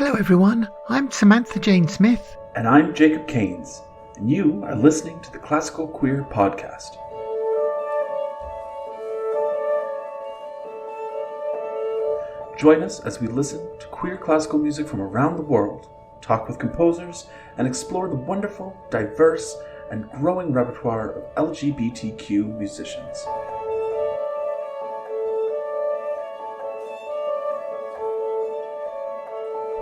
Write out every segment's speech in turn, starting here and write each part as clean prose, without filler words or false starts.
Hello everyone, I'm Samantha Jane Smith. And I'm Jacob Keynes, and you are listening to the Classical Queer podcast. Join us as we listen to queer classical music from around the world, talk with composers, and explore the wonderful, diverse, and growing repertoire of LGBTQ musicians.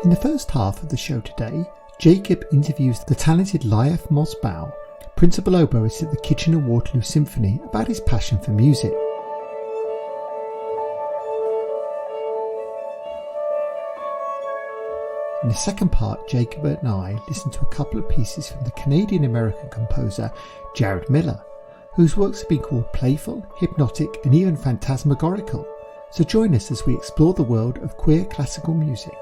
In the first half of the show today, Jacob interviews the talented Lief Mosbaugh, principal oboist at the Kitchener-Waterloo Symphony, about his passion for music. In the second part, Jacob and I listen to a couple of pieces from the Canadian-American composer Jared Miller, whose works have been called playful, hypnotic, and even phantasmagorical. So join us as we explore the world of queer classical music.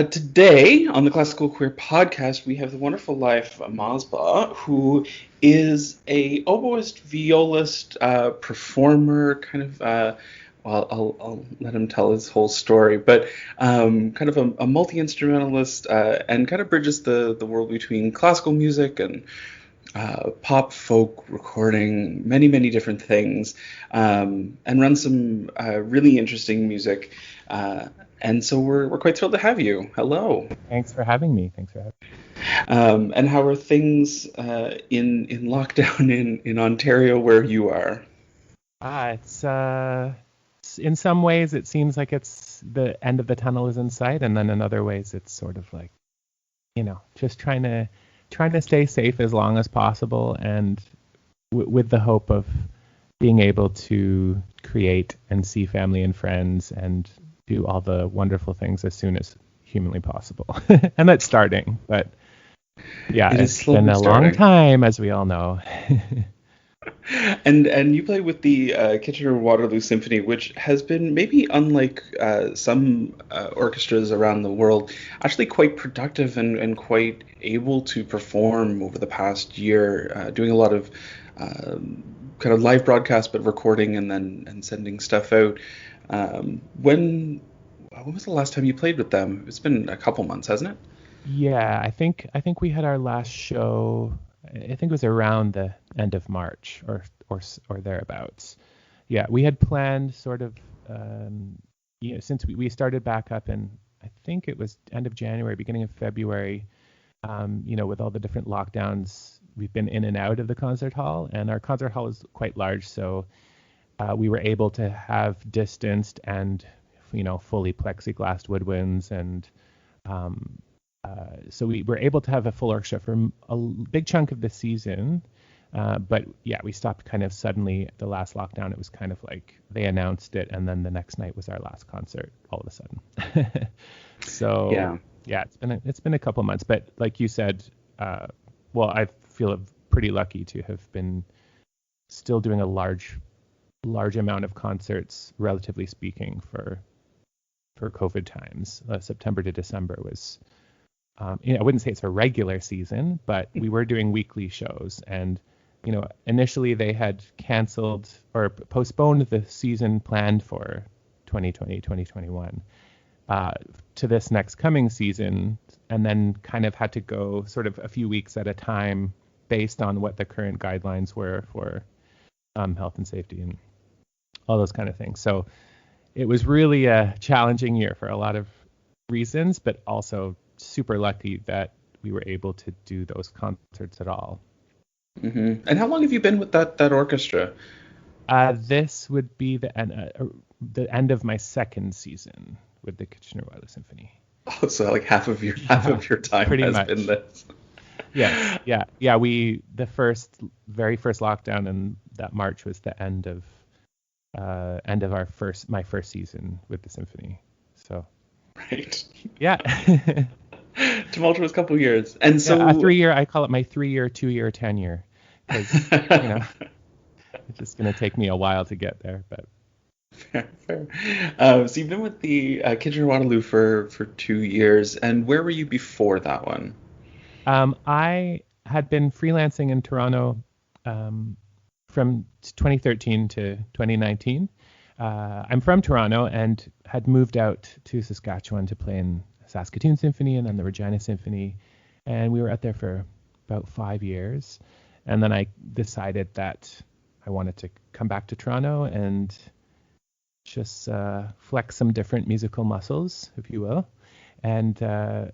Today on the Classical Queer podcast, we have the wonderful Lief Mosbaugh, who is a oboist, violist, performer, kind of, I'll let him tell his whole story, but kind of a multi-instrumentalist and kind of bridges the world between classical music and pop, folk, recording, many different things, and runs some really interesting music. And so we're quite thrilled to have you. Hello. Thanks for having me. And how are things in lockdown in Ontario where you are? It's in some ways it seems like it's the end of the tunnel is in sight, and then in other ways it's sort of like, just trying to stay safe as long as possible, and with the hope of being able to create and see family and friends and do all the wonderful things as soon as humanly possible. And that's starting, but yeah, it's been a long time, as we all know. And you play with the Kitchener-Waterloo Symphony, which has been, maybe unlike some orchestras around the world, actually quite productive and quite able to perform over the past year, doing a lot of kind of live broadcasts, but recording and sending stuff out. When was the last time you played with them? It's been a couple months, hasn't it? Yeah, I think we had our last show, I think it was around the end of March or thereabouts. Yeah, we had planned sort of, since we started back up in, I think it was end of January, beginning of February, with all the different lockdowns, we've been in and out of the concert hall, and our concert hall is quite large, so we were able to have distanced and, fully plexiglassed woodwinds, and so we were able to have a full orchestra for a big chunk of the season. But yeah, we stopped kind of suddenly at the last lockdown. It was kind of like they announced it, and then the next night was our last concert all of a sudden. So yeah, it's been a couple months, but like you said, I feel pretty lucky to have been still doing a large amount of concerts, relatively speaking, for COVID times. September to December was, I wouldn't say it's a regular season, but we were doing weekly shows. And, initially they had canceled or postponed the season planned for 2020, 2021 to this next coming season, and then kind of had to go sort of a few weeks at a time based on what the current guidelines were for health and safety and all those kind of things. So it was really a challenging year for a lot of reasons, but also super lucky that we were able to do those concerts at all. Mm-hmm. And how long have you been with that orchestra? This would be the end of my second season with the Kitchener-Waterloo Symphony. Oh, so like half of your time pretty has much been this. Yeah. The very first lockdown in that March was the end of my first season with the symphony. So right. Yeah. Tumultuous couple years. And so a 3-year, I call it my 3-year, 2-year, 10-year, because it's just going to take me a while to get there, but fair. So you've been with the Kitchener-Waterloo for 2 years, and where were you before that one? I had been freelancing in Toronto from 2013 to 2019. I'm from Toronto and had moved out to Saskatchewan to play in Saskatoon Symphony and then the Regina Symphony. And we were out there for about 5 years. And then I decided that I wanted to come back to Toronto and just flex some different musical muscles, if you will. And I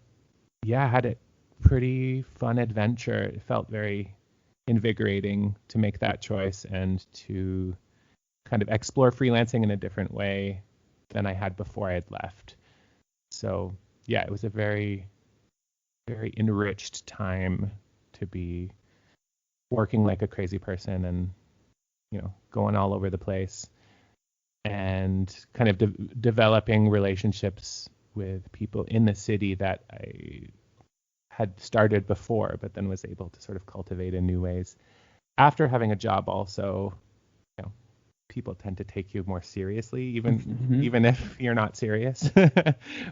had a pretty fun adventure. It felt very invigorating to make that choice and to kind of explore freelancing in a different way than I had before I had left. So yeah, it was a very, very enriched time to be working like a crazy person and, going all over the place and kind of developing relationships with people in the city that I had started before, but then was able to sort of cultivate in new ways. After having a job also, people tend to take you more seriously, even if you're not serious,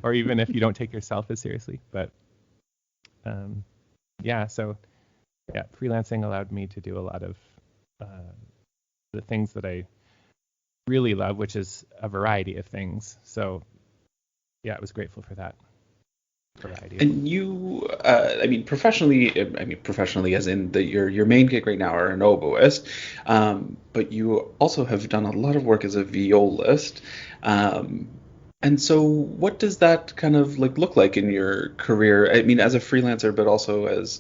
or even if you don't take yourself as seriously. But freelancing allowed me to do a lot of the things that I really love, which is a variety of things. So yeah, I was grateful for that variety. And you, professionally, as in your main gig right now are an oboist, but you also have done a lot of work as a violist. And so what does that kind of look like in your career? I mean, as a freelancer, but also as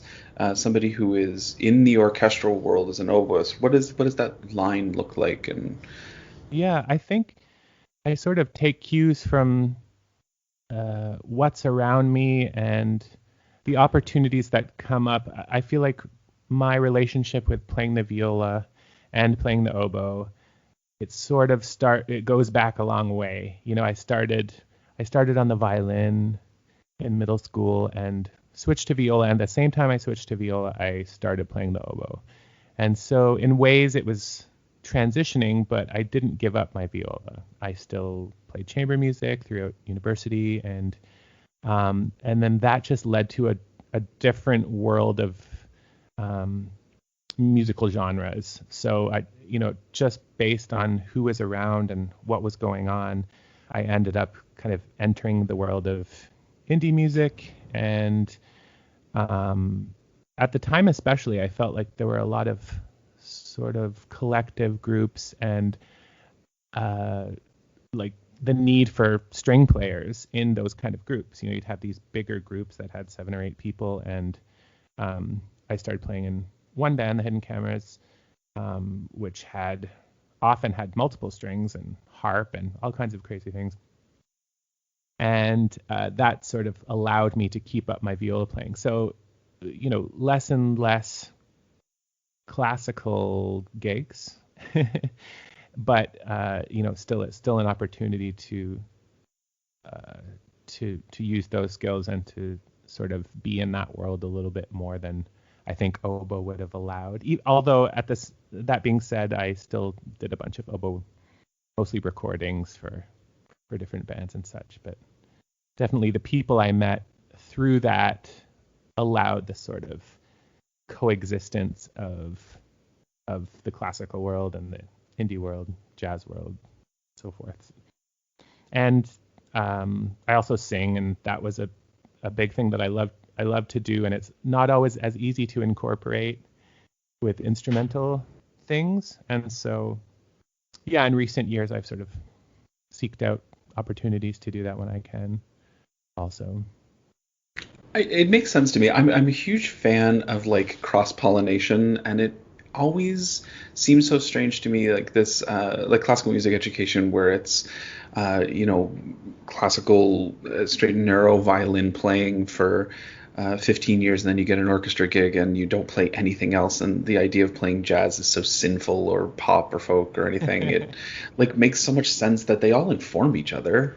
somebody who is in the orchestral world as an oboist. What does that line look like? And yeah, I think I sort of take cues from what's around me and the opportunities that come up. I feel like my relationship with playing the viola and playing the oboe, it goes back a long way. I started on the violin in middle school and switched to viola, and at the same time I switched to viola, I started playing the oboe. And so in ways it was transitioning, but I didn't give up my viola. I still played chamber music throughout university, and then that just led to a different world of musical genres. So I, just based on who was around and what was going on, I ended up kind of entering the world of indie music. And at the time especially, I felt like there were a lot of sort of collective groups and like the need for string players in those kind of groups. You'd have these bigger groups that had 7 or 8 people, and I started playing in one band, the Hidden Cameras, which often had multiple strings and harp and all kinds of crazy things. And that sort of allowed me to keep up my viola playing. So, less and less classical gigs, but still an opportunity to use those skills and to sort of be in that world a little bit more than I think oboe would have allowed. Although that being said, I still did a bunch of oboe, mostly recordings for different bands and such. But definitely the people I met through that allowed the sort of coexistence of the classical world and the indie world, jazz world, so forth. And I also sing, and that was a big thing that I love to do, and it's not always as easy to incorporate with instrumental things. And so, yeah, in recent years, I've sort of seeked out opportunities to do that when I can also. It makes sense to me. I'm a huge fan of cross-pollination, and it always seems so strange to me, this classical music education where it's classical straight and narrow violin playing for 15 years, and then you get an orchestra gig and you don't play anything else, and the idea of playing jazz is so sinful or pop or folk or anything. It makes so much sense that they all inform each other.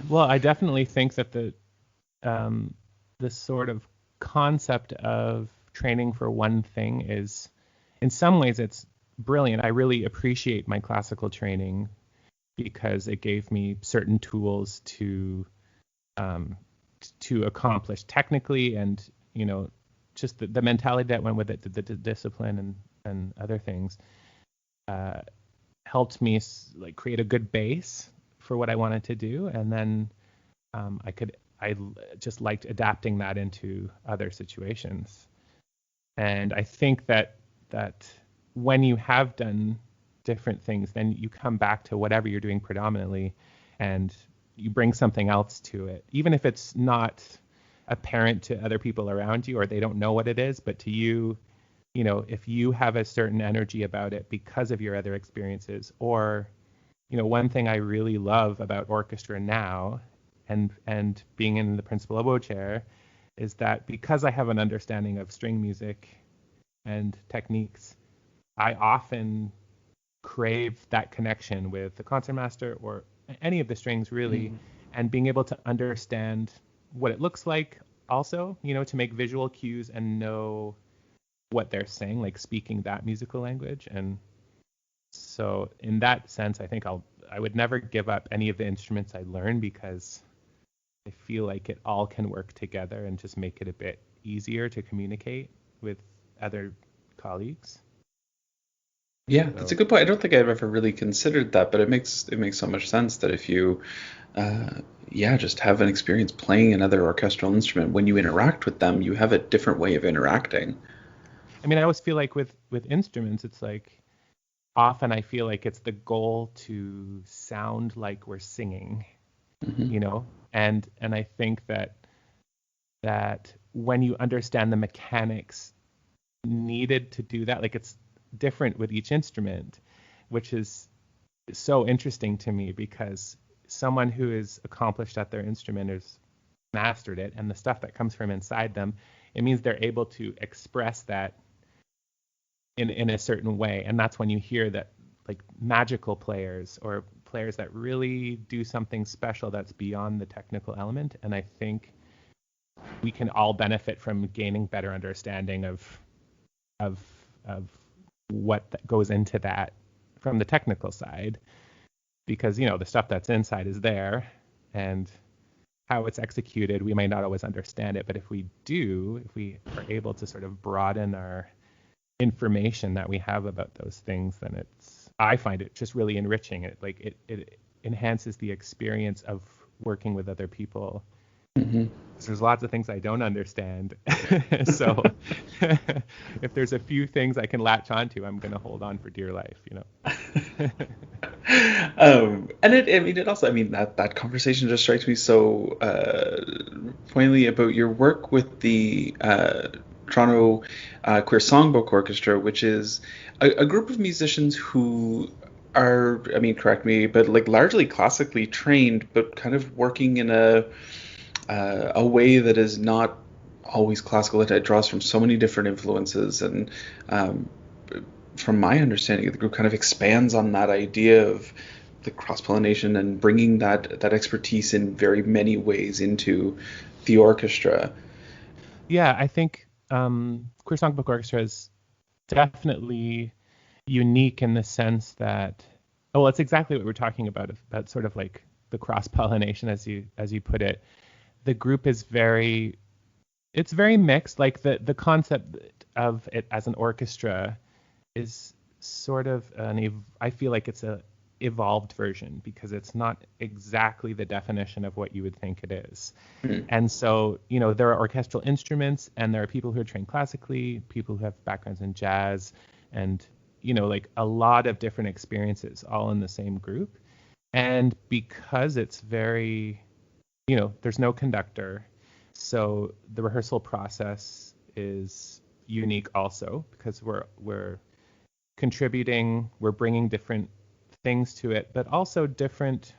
Well, I definitely think that the sort of concept of training for one thing is, in some ways, it's brilliant. I really appreciate my classical training because it gave me certain tools to accomplish technically and just the mentality that went with it, the discipline and other things, helped me like create a good base for what I wanted to do. And then I just liked adapting that into other situations. And I think that when you have done different things, then you come back to whatever you're doing predominantly and you bring something else to it, even if it's not apparent to other people around you or they don't know what it is, but to you, if you have a certain energy about it because of your other experiences. Or, one thing I really love about orchestra now and being in the principal oboe chair is that because I have an understanding of string music and techniques, I often crave that connection with the concertmaster or any of the strings really, and being able to understand what it looks like also, to make visual cues and know what they're saying, like speaking that musical language. And so in that sense, I think I would never give up any of the instruments I learn, because I feel like it all can work together and just make it a bit easier to communicate with other colleagues. Yeah, that's a good point. I don't think I've ever really considered that, but it makes so much sense that if you, just have an experience playing another orchestral instrument, when you interact with them, you have a different way of interacting. I mean, I always feel like with instruments, it's like often I feel like it's the goal to sound like we're singing, and I think that when you understand the mechanics needed to do that, like it's different with each instrument, which is so interesting to me, because someone who is accomplished at their instrument has mastered it, and the stuff that comes from inside them, it means they're able to express that in a certain way. And that's when you hear that, like, magical players or players that really do something special that's beyond the technical element. And I think we can all benefit from gaining better understanding of what goes into that from the technical side, because the stuff that's inside is there, and how it's executed, we may not always understand it, but if we are able to sort of broaden our information that we have about those things, then I find it just really enriching. It enhances the experience of working with other people. There's lots of things I don't understand. So if there's a few things I can latch onto, I'm going to hold on for dear life, And it also, that conversation just strikes me so poignantly about your work with the Toronto Queer Songbook Orchestra, which is a group of musicians who are, correct me, but like largely classically trained, but kind of working in a way that is not always classical. It draws from so many different influences, and from my understanding, the group kind of expands on that idea of the cross-pollination and bringing that expertise in very many ways into the orchestra. Yeah, I think Queer Songbook Orchestra is definitely unique in the sense that, it's exactly what we're talking about sort of like the cross-pollination, as you put it. The group is very mixed. Like the concept of it as an orchestra is sort of I feel like it's a evolved version, because it's not exactly the definition of what you would think it is. And so, there are orchestral instruments, and there are people who are trained classically, people who have backgrounds in jazz, and, like a lot of different experiences all in the same group. And because it's very, there's no conductor, so the rehearsal process is unique also, because we're contributing, we're bringing different things to it, but also different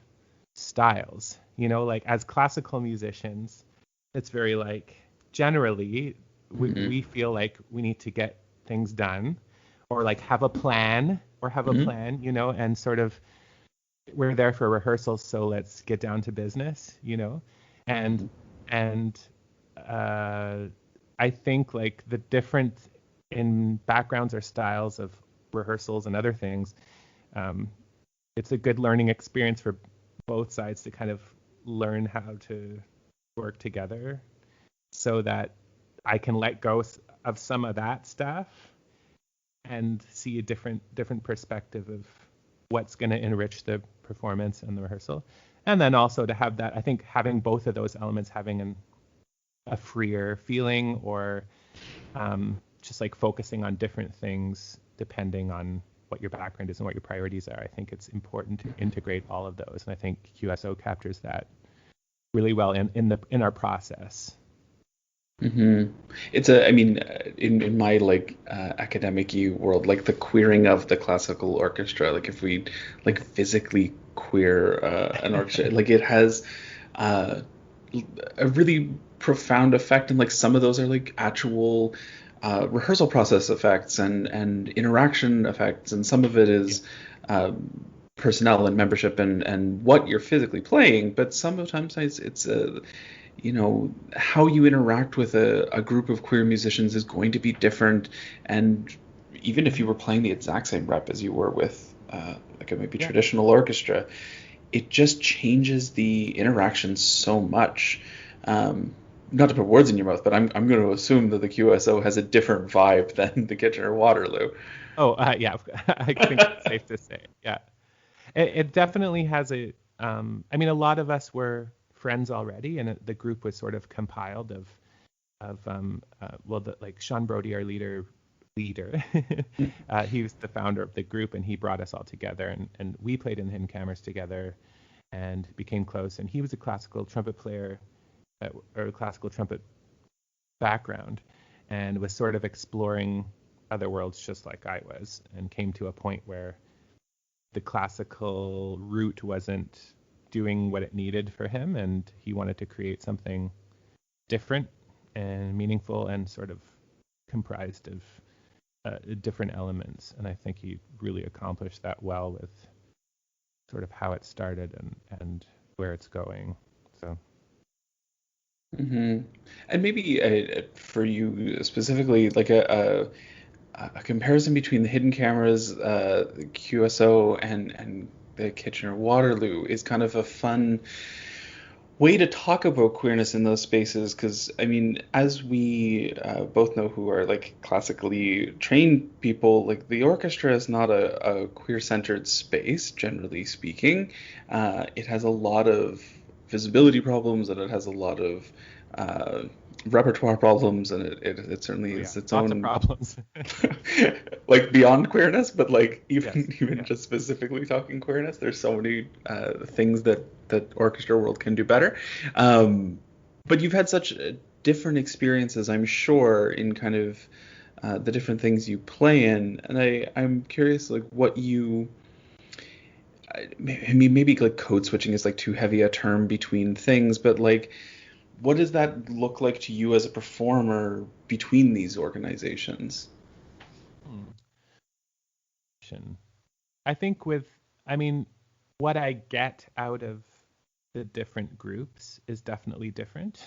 styles. Like as classical musicians, it's very like generally we feel like we need to get things done, or like have a plan, and sort of we're there for rehearsals, so let's get down to business, and I think like the different in backgrounds or styles of rehearsals and other things, it's a good learning experience for both sides to kind of learn how to work together, so that I can let go of some of that stuff and see a different perspective of what's going to enrich the performance and the rehearsal. And then also to have that, I think having both of those elements, having a freer feeling, or just like focusing on different things depending on what your background is and what your priorities are. I think it's important to integrate all of those, and I think QSO captures that really well in our process. Mm-hmm. In my academic world, like the queering of the classical orchestra, like if we like physically queer an orchestra, like it has a really profound effect, and like some of those are like actual rehearsal process effects and interaction effects, and some of it is personnel and membership and what you're physically playing, but sometimes it's how you interact with a group of queer musicians is going to be different. And even if you were playing the exact same rep as you were with like a maybe traditional orchestra, it just changes the interaction so much. Not to put words in your mouth, but I'm going to assume that the QSO has a different vibe than the Kitchener-Waterloo. Yeah, I think it's safe to say. Yeah, it definitely has a. I mean, a lot of us were friends already, and the group was sort of compiled of like Sean Brody, our leader. He was the founder of the group, and he brought us all together, and we played in hidden cameras together and became close. And he was a classical trumpet player or classical trumpet background, and was sort of exploring other worlds just like I was, and came to a point where the classical route wasn't doing what it needed for him, and he wanted to create something different and meaningful and sort of comprised of different elements. And I think he really accomplished that well with sort of how it started and where it's going. So. Mm-hmm. And maybe for you specifically, like a comparison between the hidden cameras, the QSO, and the Kitchener-Waterloo is kind of a fun way to talk about queerness in those spaces, because I mean, as we both know who are like classically trained people, like the orchestra is not a queer-centered space, generally speaking. It has a lot of visibility problems, and it has a lot of repertoire problems, and it certainly is its lots own of problems. like beyond queerness, but like even just specifically talking queerness, there's so many things that orchestra world can do better. But you've had such different experiences, I'm sure, in kind of the different things you play in, and I'm curious, like what you. I mean, maybe like code switching is like too heavy a term between things, but like, what does that look like to you as a performer between these organizations? I think what I get out of the different groups is definitely different.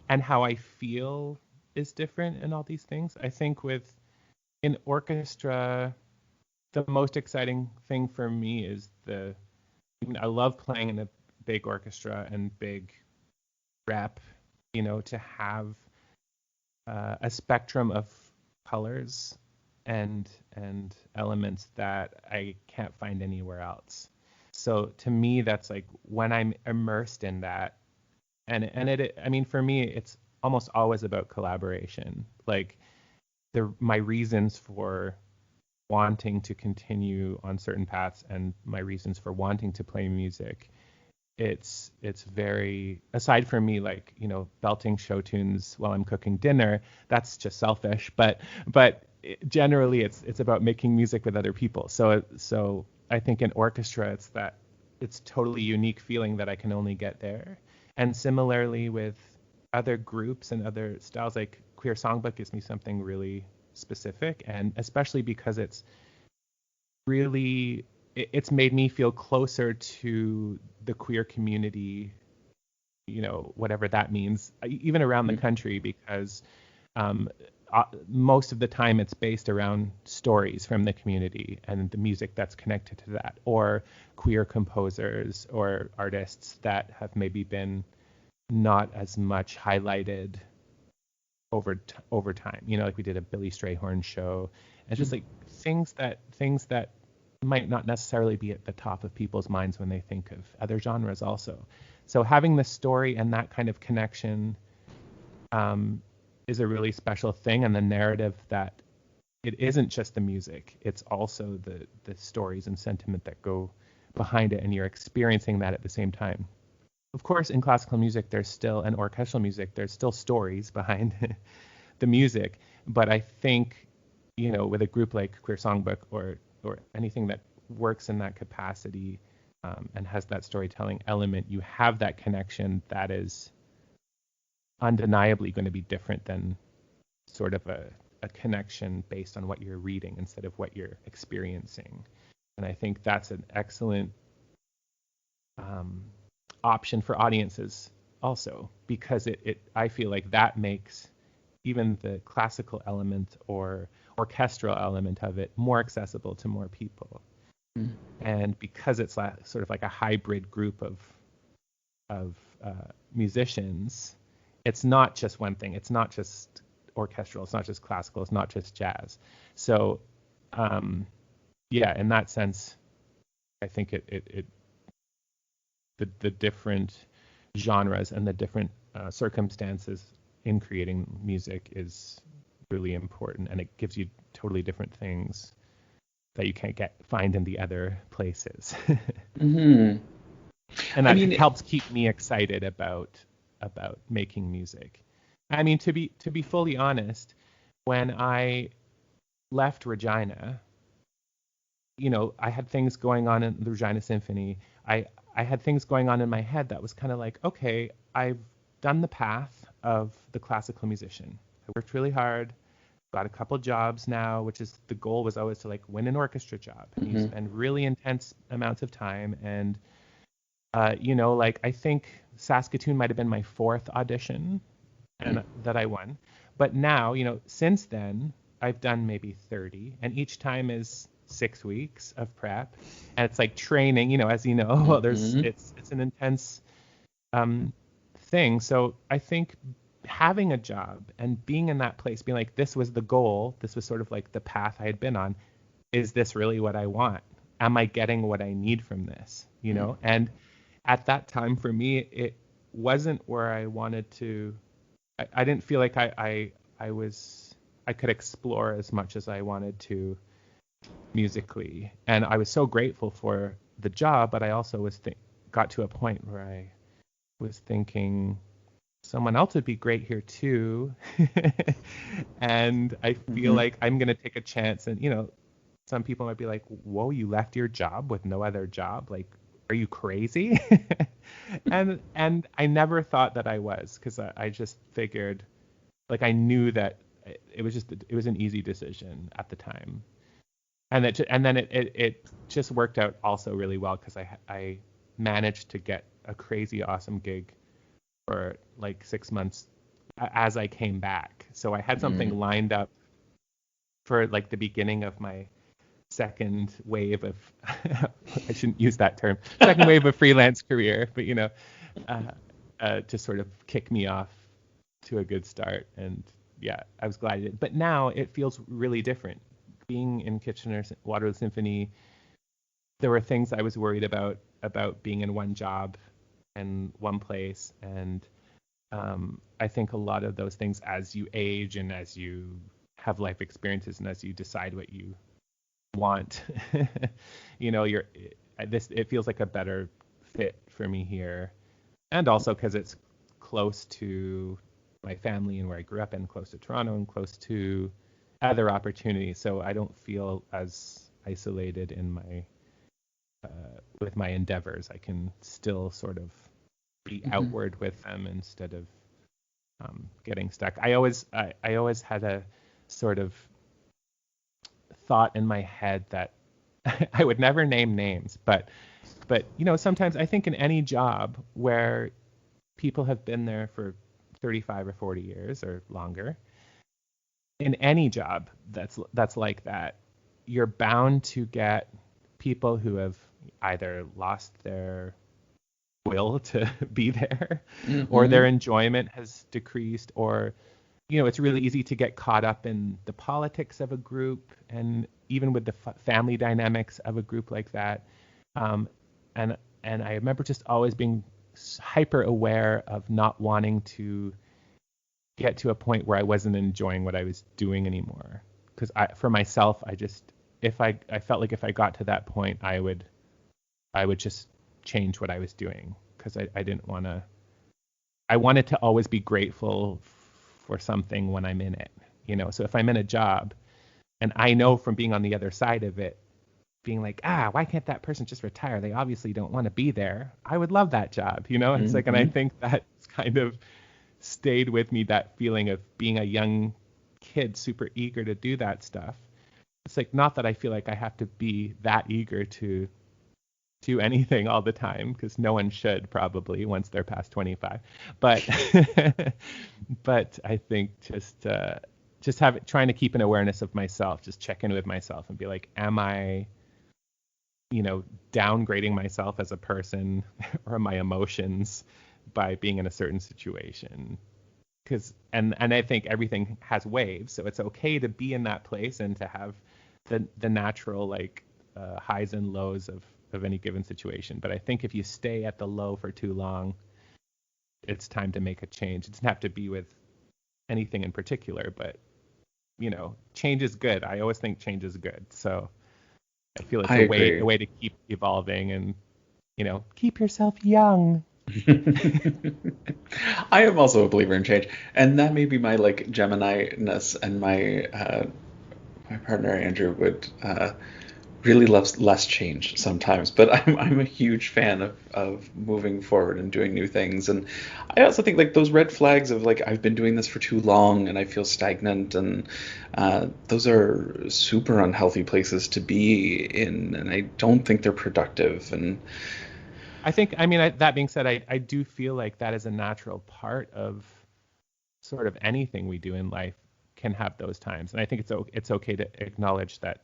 And how I feel is different and all these things. I think in orchestra, the most exciting thing for me is I love playing in a big orchestra and big rep, to have a spectrum of colors and elements that I can't find anywhere else. So to me, that's like when I'm immersed in that, for me, it's almost always about collaboration. Like my reasons for wanting to continue on certain paths and my reasons for wanting to play music, it's very, aside from me, like, belting show tunes while I'm cooking dinner, that's just selfish, but generally it's about making music with other people. So I think in orchestra, it's totally unique feeling that I can only get there. And similarly with other groups and other styles, like Queer Songbook gives me something really specific, and especially because it's made me feel closer to the queer community, whatever that means, even around the country, because most of the time it's based around stories from the community and the music that's connected to that, or queer composers or artists that have maybe been not as much highlighted over time. Like we did a Billy Strayhorn show, and just like things that might not necessarily be at the top of people's minds when they think of other genres also. So having the story and that kind of connection is a really special thing, and the narrative that it isn't just the music, it's also the stories and sentiment that go behind it, and you're experiencing that at the same time. Of course, in classical music, there's still, and orchestral music, there's still stories behind the music, but I think, with a group like Queer Songbook or anything that works in that capacity and has that storytelling element, you have that connection that is undeniably going to be different than sort of a connection based on what you're reading instead of what you're experiencing. And I think that's an excellent option for audiences also, because I feel like that makes even the classical element or orchestral element of it more accessible to more people. And because it's sort of like a hybrid group of musicians, it's not just one thing. It's not just orchestral. It's not just classical. It's not just jazz. So, in that sense, I think the different genres and the different circumstances in creating music is really important, and it gives you totally different things that you can't find in the other places. Mm-hmm. And that helps keep me excited about making music. I mean, to be fully honest, when I left Regina, I had things going on in the Regina Symphony. I had things going on in my head that was kind of like, okay, I've done the path of the classical musician. I worked really hard, got a couple jobs now, which is the goal was always to like win an orchestra job. And you spend really intense amounts of time. And, I think Saskatoon might have been my fourth audition and that I won. But now, since then, I've done maybe 30, and each time is 6 weeks of prep, and it's like training, as you know, it's an intense thing. So I think having a job and being in that place, being like, this was the goal, this was sort of like the path I had been on. Is this really what I want? Am I getting what I need from this? And at that time for me, it wasn't where I wanted to. I didn't feel like I could explore as much as I wanted to musically, and I was so grateful for the job, but I also got to a point where I was thinking someone else would be great here too. And I feel like I'm going to take a chance, and some people might be like, whoa, you left your job with no other job, like, are you crazy? and I never thought that I was, because I just figured, like, I knew that it was an easy decision at the time. And then it just worked out also really well, because I managed to get a crazy awesome gig for like 6 months as I came back. So I had something lined up for like the beginning of my second wave of I shouldn't use that term, second wave of freelance career, but to sort of kick me off to a good start. And yeah, I was glad I did. But now it feels really different. Being in Kitchener-Waterloo Symphony, there were things I was worried about being in one job and one place. And I think a lot of those things, as you age and as you have life experiences and as you decide what you want, it feels like a better fit for me here. And also because it's close to my family and where I grew up, and close to Toronto and close to other opportunities, so I don't feel as isolated in my with my endeavors. I can still sort of be outward with them instead of getting stuck. I always had a sort of thought in my head that I would never name names, but sometimes I think in any job where people have been there for 35 or 40 years or longer, in any job that's like that, you're bound to get people who have either lost their will to be there, or their enjoyment has decreased, or it's really easy to get caught up in the politics of a group, and even with the family dynamics of a group like that. And I remember just always being hyper aware of not wanting to get to a point where I wasn't enjoying what I was doing anymore. Because for myself, I felt like if I got to that point, I would just change what I was doing, because I didn't want to. I wanted to always be grateful for something when I'm in it, So if I'm in a job, and I know from being on the other side of it, being like, why can't that person just retire? They obviously don't want to be there. I would love that job, And it's like, and I think that's kind of stayed with me, that feeling of being a young kid, super eager to do that stuff. It's like, not that I feel like I have to be that eager to do anything all the time, because no one should, probably, once they're past 25. But but I think just trying to keep an awareness of myself, just check in with myself and be like, am I downgrading myself as a person or my emotions by being in a certain situation? Because and I think everything has waves, so it's okay to be in that place and to have the natural highs and lows of any given situation. But I think if you stay at the low for too long, it's time to make a change. It doesn't have to be with anything in particular, but change is good. I always think change is good. So I feel it's a way to keep evolving and keep yourself young. I am also a believer in change, and that may be my Gemini-ness, and my partner Andrew would really loves less change sometimes, but I'm a huge fan of moving forward and doing new things. And I also think those red flags of I've been doing this for too long and I feel stagnant, and those are super unhealthy places to be in, and I don't think they're productive. And I think, that being said, I do feel like that is a natural part of sort of anything we do in life, can have those times. And I think it's okay to acknowledge that,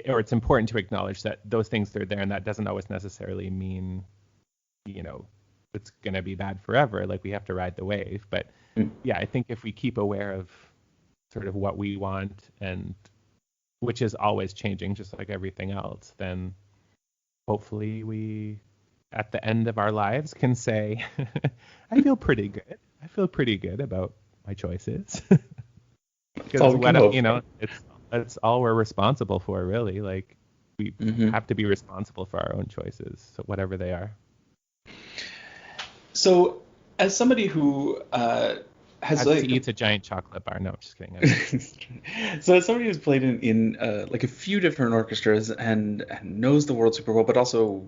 or it's important to acknowledge that those things are there, and that doesn't always necessarily mean, it's going to be bad forever. We have to ride the wave. But yeah, I think if we keep aware of sort of what we want, and which is always changing, just like everything else, then hopefully we, at the end of our lives, can say, I feel pretty good. I feel pretty good about my choices. Because it's all we're responsible for, really. We have to be responsible for our own choices, so whatever they are. So, as somebody who eats a giant chocolate bar. No, just kidding. So, as somebody who's played in a few different orchestras and knows the world super well, but also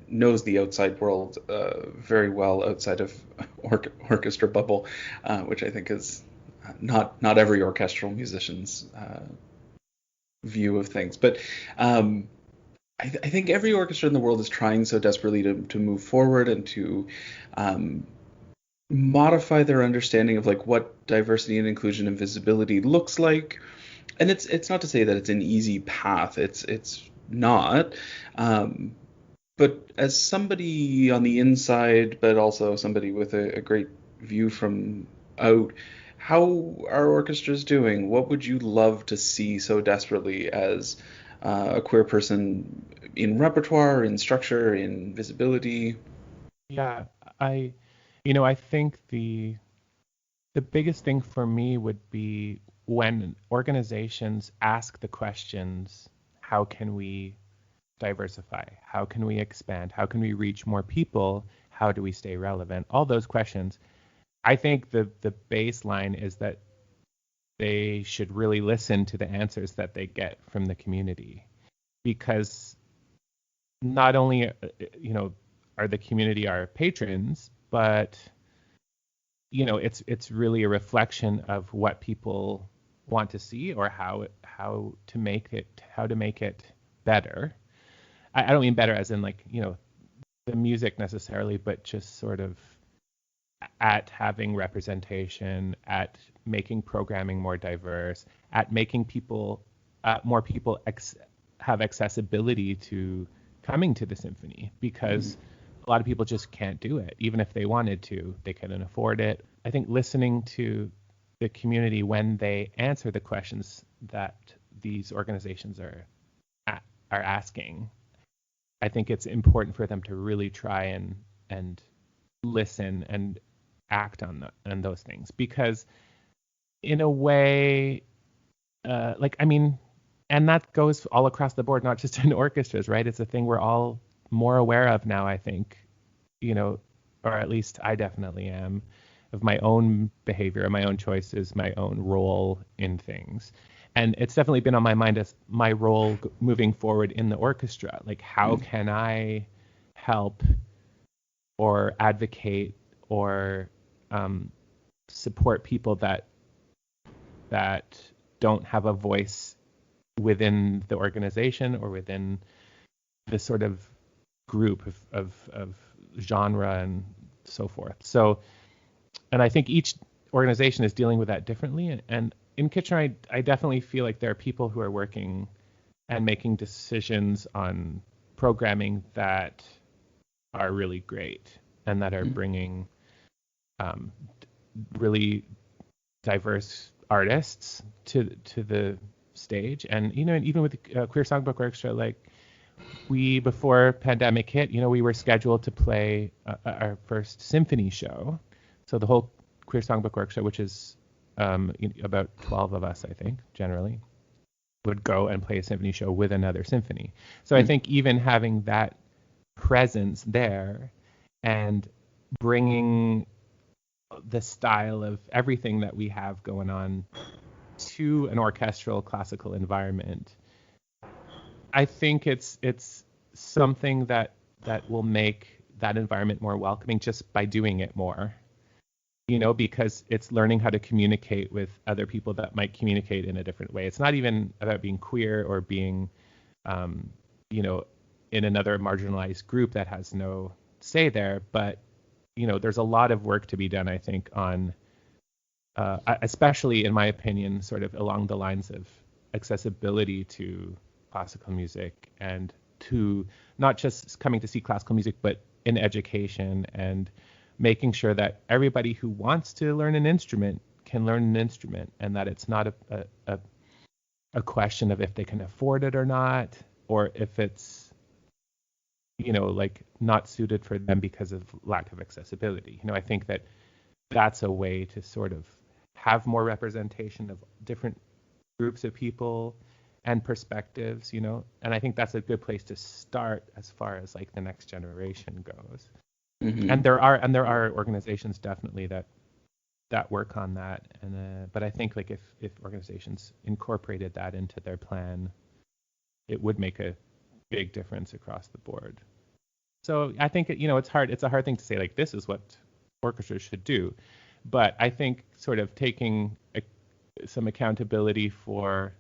knows the outside world very well outside of orchestra bubble, which I think is not every orchestral musician's view of things. But I think every orchestra in the world is trying so desperately to move forward and to modify their understanding of what diversity and inclusion and visibility looks like. And it's not to say that it's an easy path. It's not. But as somebody on the inside, but also somebody with a great view from out, how are orchestras doing? What would you love to see so desperately as a queer person in repertoire, in structure, in visibility? Yeah, I think the biggest thing for me would be when organizations ask the questions, how can we diversify? How can we expand? How can we reach more people? How do we stay relevant? All those questions. I think the baseline is that they should really listen to the answers that they get from the community, because not only are the community our patrons, but it's really a reflection of what people want to see, or how to make it better. I don't mean better as in the music necessarily, but just sort of at having representation, at making programming more diverse, at making more people have accessibility to coming to the symphony, because a lot of people just can't do it. Even if they wanted to, they couldn't afford it. I think listening to the community when they answer the questions that these organizations are asking. I think it's important for them to really try and listen and act on those things, because in a way, and that goes all across the board, not just in orchestras, right? It's a thing we're all more aware of now, I think, or at least I definitely am, of my own behavior and my own choices, my own role in things. And it's definitely been on my mind as my role moving forward in the orchestra. Like, how can I help or advocate or support people that don't have a voice within the organization or within the sort of group of genre and so forth. So, and I think each organization is dealing with that differently. And in Kitchener, I definitely feel like there are people who are working and making decisions on programming that are really great and that are bringing really diverse artists to the stage. And even with the Queer Songbook Orchestra, like, we, before pandemic hit, we were scheduled to play our first symphony show. So the whole Queer Songbook Orchestra, which is about 12 of us, I think, generally, would go and play a symphony show with another symphony. So I think even having that presence there and bringing the style of everything that we have going on to an orchestral classical environment, I think it's something that will make that environment more welcoming just by doing it more, because it's learning how to communicate with other people that might communicate in a different way. It's not even about being queer or being, in another marginalized group that has no say there, but there's a lot of work to be done, I think, on, especially in my opinion, sort of along the lines of accessibility to classical music, and to not just coming to see classical music, but in education, and making sure that everybody who wants to learn an instrument can learn an instrument, and that it's not a question of if they can afford it or not, or if it's like not suited for them because of lack of accessibility. I think that that's a way to sort of have more representation of different groups of people and perspectives, and I think that's a good place to start as far as like the next generation goes. And there are organizations definitely that work on that, and but I think like if organizations incorporated that into their plan, it would make a big difference across the board. So I think it's a hard thing to say, like, this is what orchestras should do, but I think sort of taking some accountability for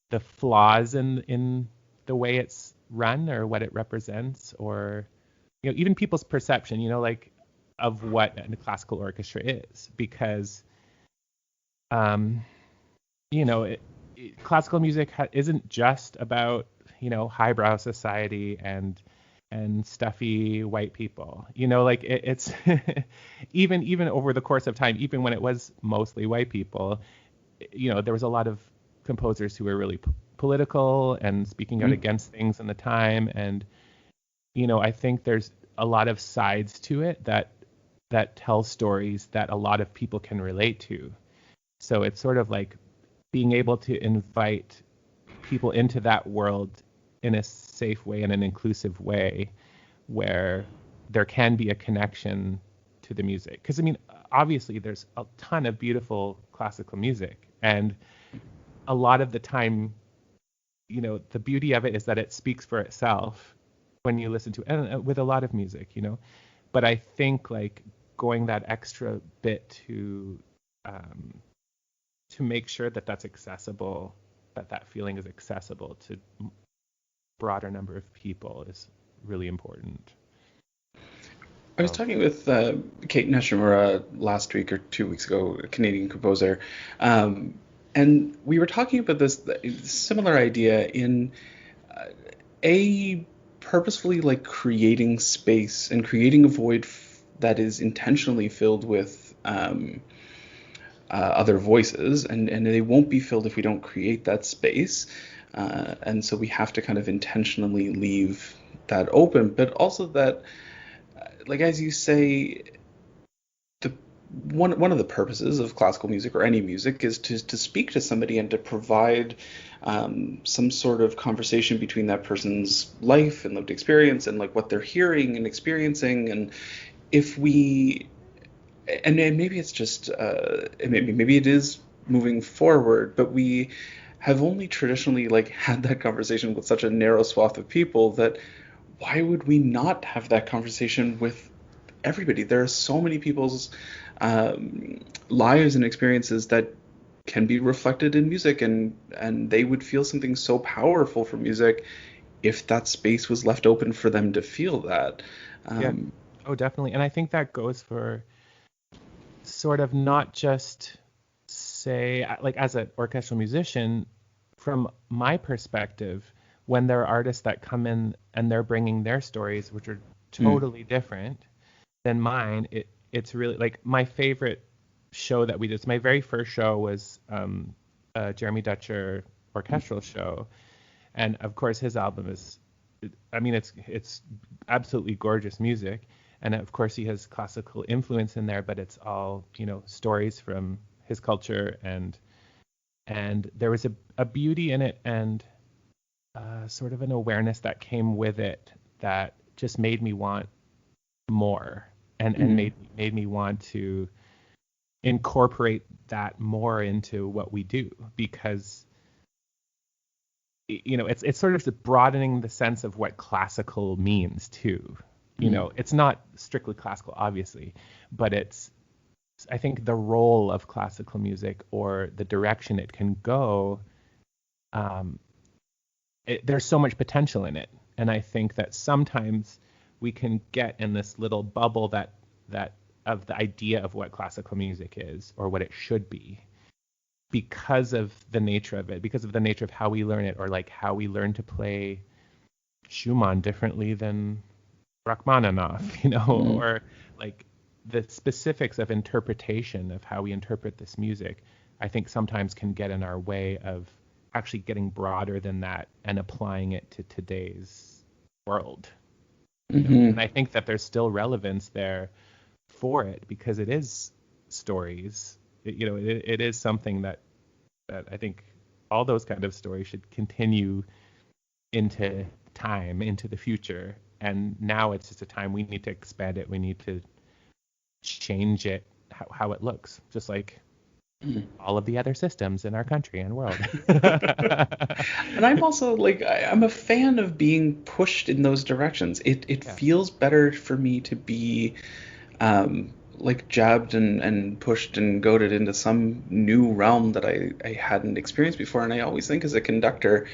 the flaws in the way it's run or what it represents, or even people's perception, like, of what a classical orchestra is, because classical music isn't just about highbrow society and stuffy white people. Like, it's even over the course of time, even when it was mostly white people, there was a lot of composers who were really political and speaking out against things in the time, and I think there's a lot of sides to it that tell stories that a lot of people can relate to. So it's sort of like being able to invite people into that world in a safe way and an inclusive way, where there can be a connection to the music. Because obviously there's a ton of beautiful classical music, and a lot of the time, the beauty of it is that it speaks for itself when you listen to it, and with a lot of music, but I think like going that extra bit to make sure that that's accessible, that feeling is accessible to broader number of people, is really important. I was talking with Kate Neshimura last week or 2 weeks ago, a Canadian composer, and we were talking about this similar idea in purposefully like creating space and creating a void that is intentionally filled with other voices, and they won't be filled if we don't create that space. And so we have to kind of intentionally leave that open, but also that, like as you say, the one of the purposes of classical music or any music is to speak to somebody and to provide some sort of conversation between that person's life and lived experience and like what they're hearing and experiencing. And if we and maybe it's just maybe it is moving forward, but we have only traditionally like had that conversation with such a narrow swath of people that why would we not have that conversation with everybody? There are so many people's lives and experiences that can be reflected in music, and they would feel something so powerful from music if that space was left open for them to feel that. Yeah. Oh, definitely. And I think that goes for sort of not just, say, like as an orchestral musician, from my perspective, when there are artists that come in and they're bringing their stories, which are totally different than mine, it's really like my favorite show that we did. My very first show was a Jeremy Dutcher orchestral show, and of course his album is, I mean, it's absolutely gorgeous music, and of course he has classical influence in there, but it's all, you know, stories from his culture, and there was a beauty in it, and sort of an awareness that came with it that just made me want more, and made me want to incorporate that more into what we do, because you know it's sort of broadening the sense of what classical means too. You know, it's not strictly classical, obviously, but it's, I think, the role of classical music or the direction it can go. There's so much potential in it, and I think that sometimes we can get in this little bubble that of the idea of what classical music is or what it should be, because of the nature of it, because of the nature of how we learn it, or like how we learn to play Schumann differently than Rachmaninoff, you know, or like the specifics of interpretation of how we interpret this music, I think sometimes can get in our way of actually getting broader than that and applying it to today's world. You know? And I think that there's still relevance there for it, because it is stories. It is something that I think all those kind of stories should continue into time, into the future. And now it's just a time we need to expand it. We need to change it, how it looks, just like all of the other systems in our country and world. And I'm also like, I'm a fan of being pushed in those directions. It feels better for me to be like jabbed and pushed and goaded into some new realm that I hadn't experienced before. And I always think as a conductor,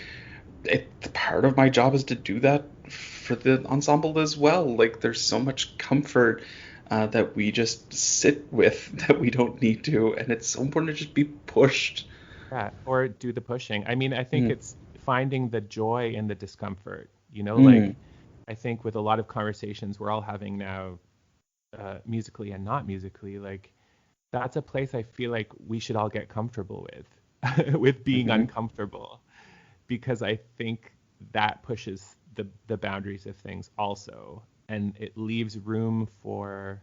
part of my job is to do that for the ensemble as well. Like there's so much comfort that we just sit with that we don't need to, and it's so important to just be pushed. Yeah, or do the pushing. I mean, I think it's finding the joy in the discomfort, you know, like I think with a lot of conversations we're all having now, musically and not musically, like that's a place I feel like we should all get comfortable with being uncomfortable, because I think that pushes the boundaries of things also, and it leaves room for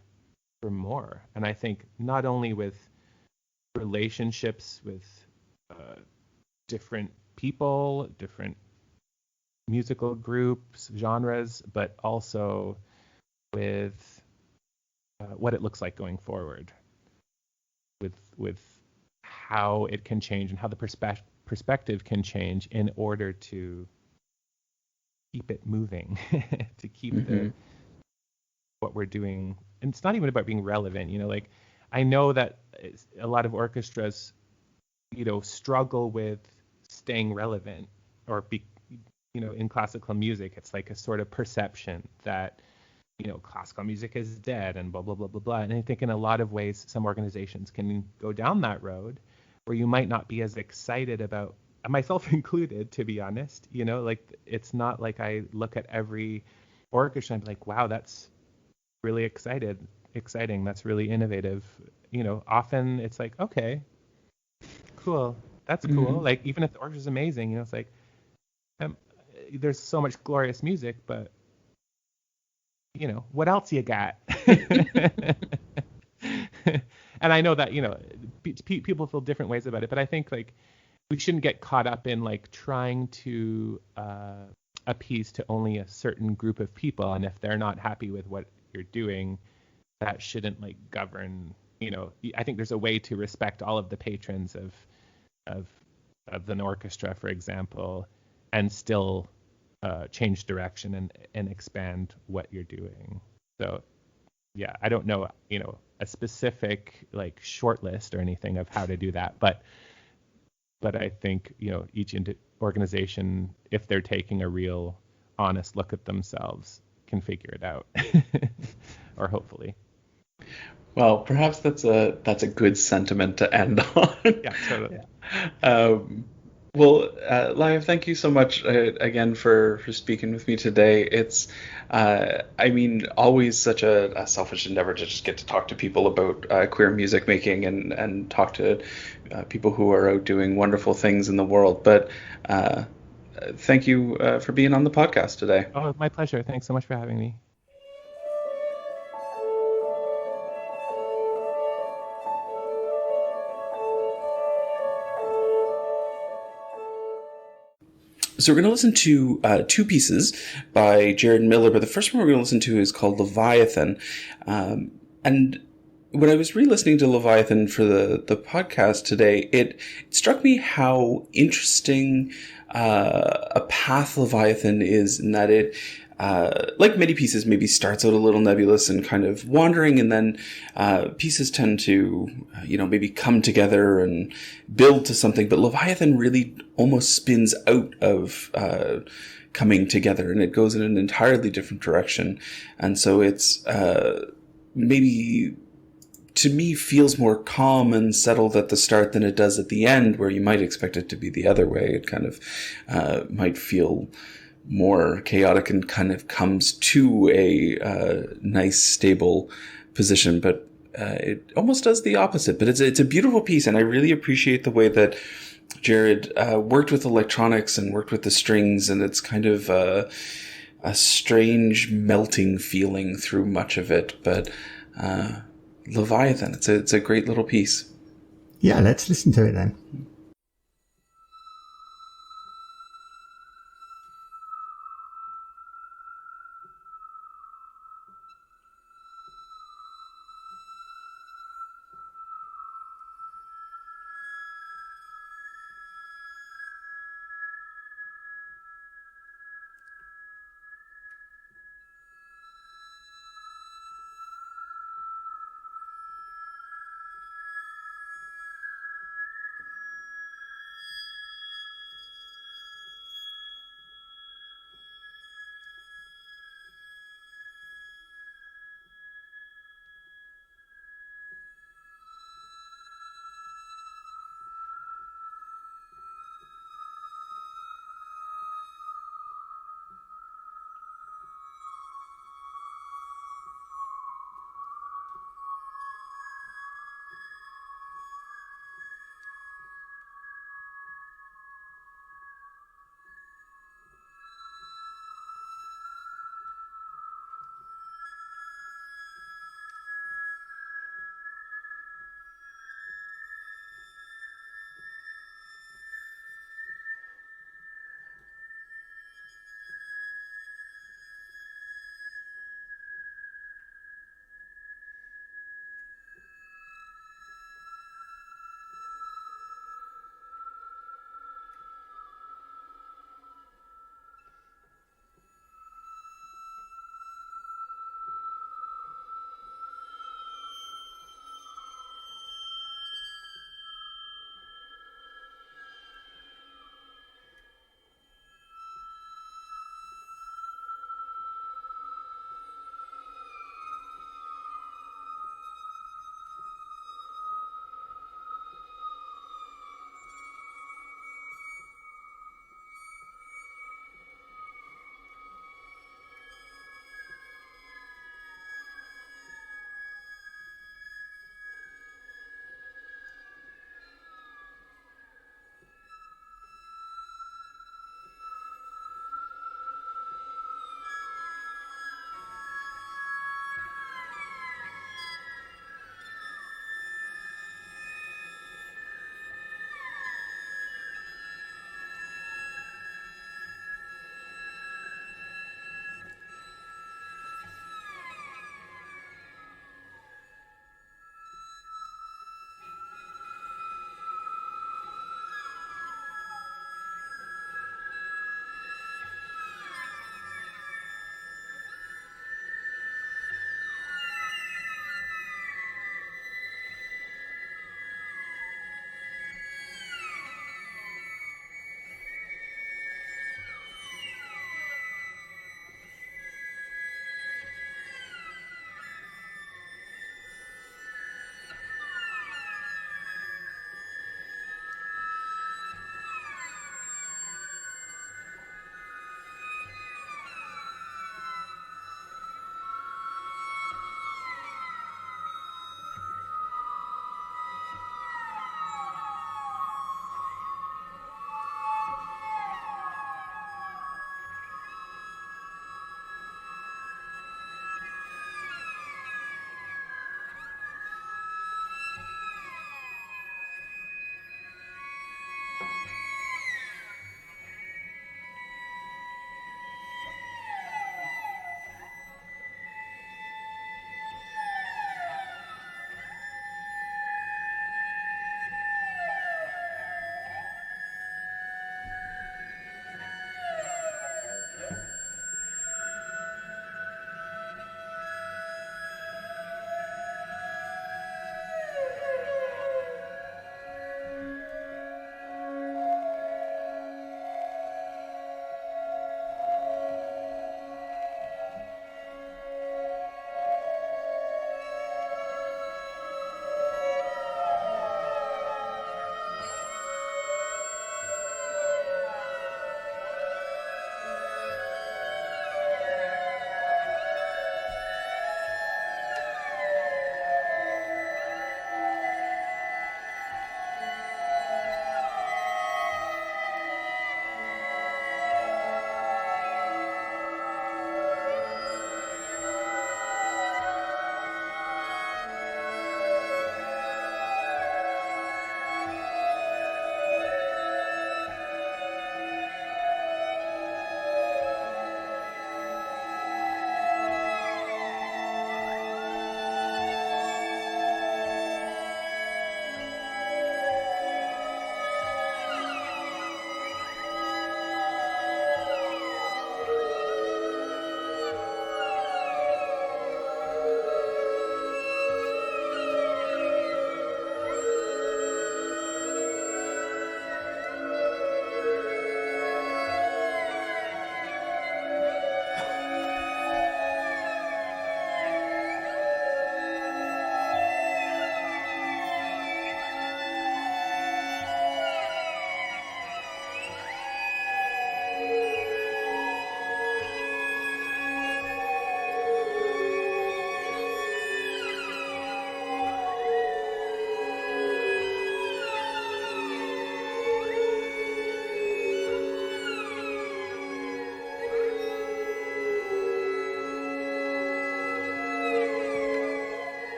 more. And I think not only with relationships with different people, different musical groups, genres, but also with what it looks like going forward, with how it can change and how the perspective can change in order to keep it moving, to keep what we're doing. And it's not even about being relevant, you know, like I know that a lot of orchestras, you know, struggle with staying relevant, or you know, in classical music, it's like a sort of perception that, you know, classical music is dead and blah, blah, blah, blah, blah. And I think in a lot of ways, some organizations can go down that road where you might not be as excited about, myself included, to be honest, you know, like it's not like I look at every orchestra and be like, wow, that's really excited. exciting. That's really innovative. Often it's like, okay, cool. That's cool. Like, even if the orchestra's amazing, it's like, there's so much glorious music, but what else you got? And I know that, people feel different ways about it, but I think like we shouldn't get caught up in like trying to appease to only a certain group of people. And if they're not happy with what you're doing, that shouldn't like govern, I think there's a way to respect all of the patrons of an orchestra, for example, and still change direction and expand what you're doing. So yeah, I don't know, a specific like short list or anything of how to do that, but I think, each organization, if they're taking a real honest look at themselves, can figure it out, or hopefully. Well, perhaps that's a good sentiment to end on. Yeah, totally. Well, Lief, thank you so much again for speaking with me today. It's, always such a selfish endeavor to just get to talk to people about queer music making and talk to people who are out doing wonderful things in the world. But thank you for being on the podcast today. Oh, my pleasure. Thanks so much for having me. So we're going to listen to two pieces by Jared Miller, but the first one we're going to listen to is called Leviathan. And when I was re-listening to Leviathan for the podcast today, it struck me how interesting a path Leviathan is, in that it, like many pieces, maybe starts out a little nebulous and kind of wandering, and then pieces tend to, maybe come together and build to something. But Leviathan really almost spins out of coming together, and it goes in an entirely different direction. And so it's maybe, to me, feels more calm and settled at the start than it does at the end, where you might expect it to be the other way. It kind of might feel more chaotic and kind of comes to a nice, stable position, but it almost does the opposite. But it's a beautiful piece, and I really appreciate the way that Jared worked with electronics and worked with the strings, and it's kind of a strange melting feeling through much of it. But Leviathan, it's a great little piece. Yeah, let's listen to it then.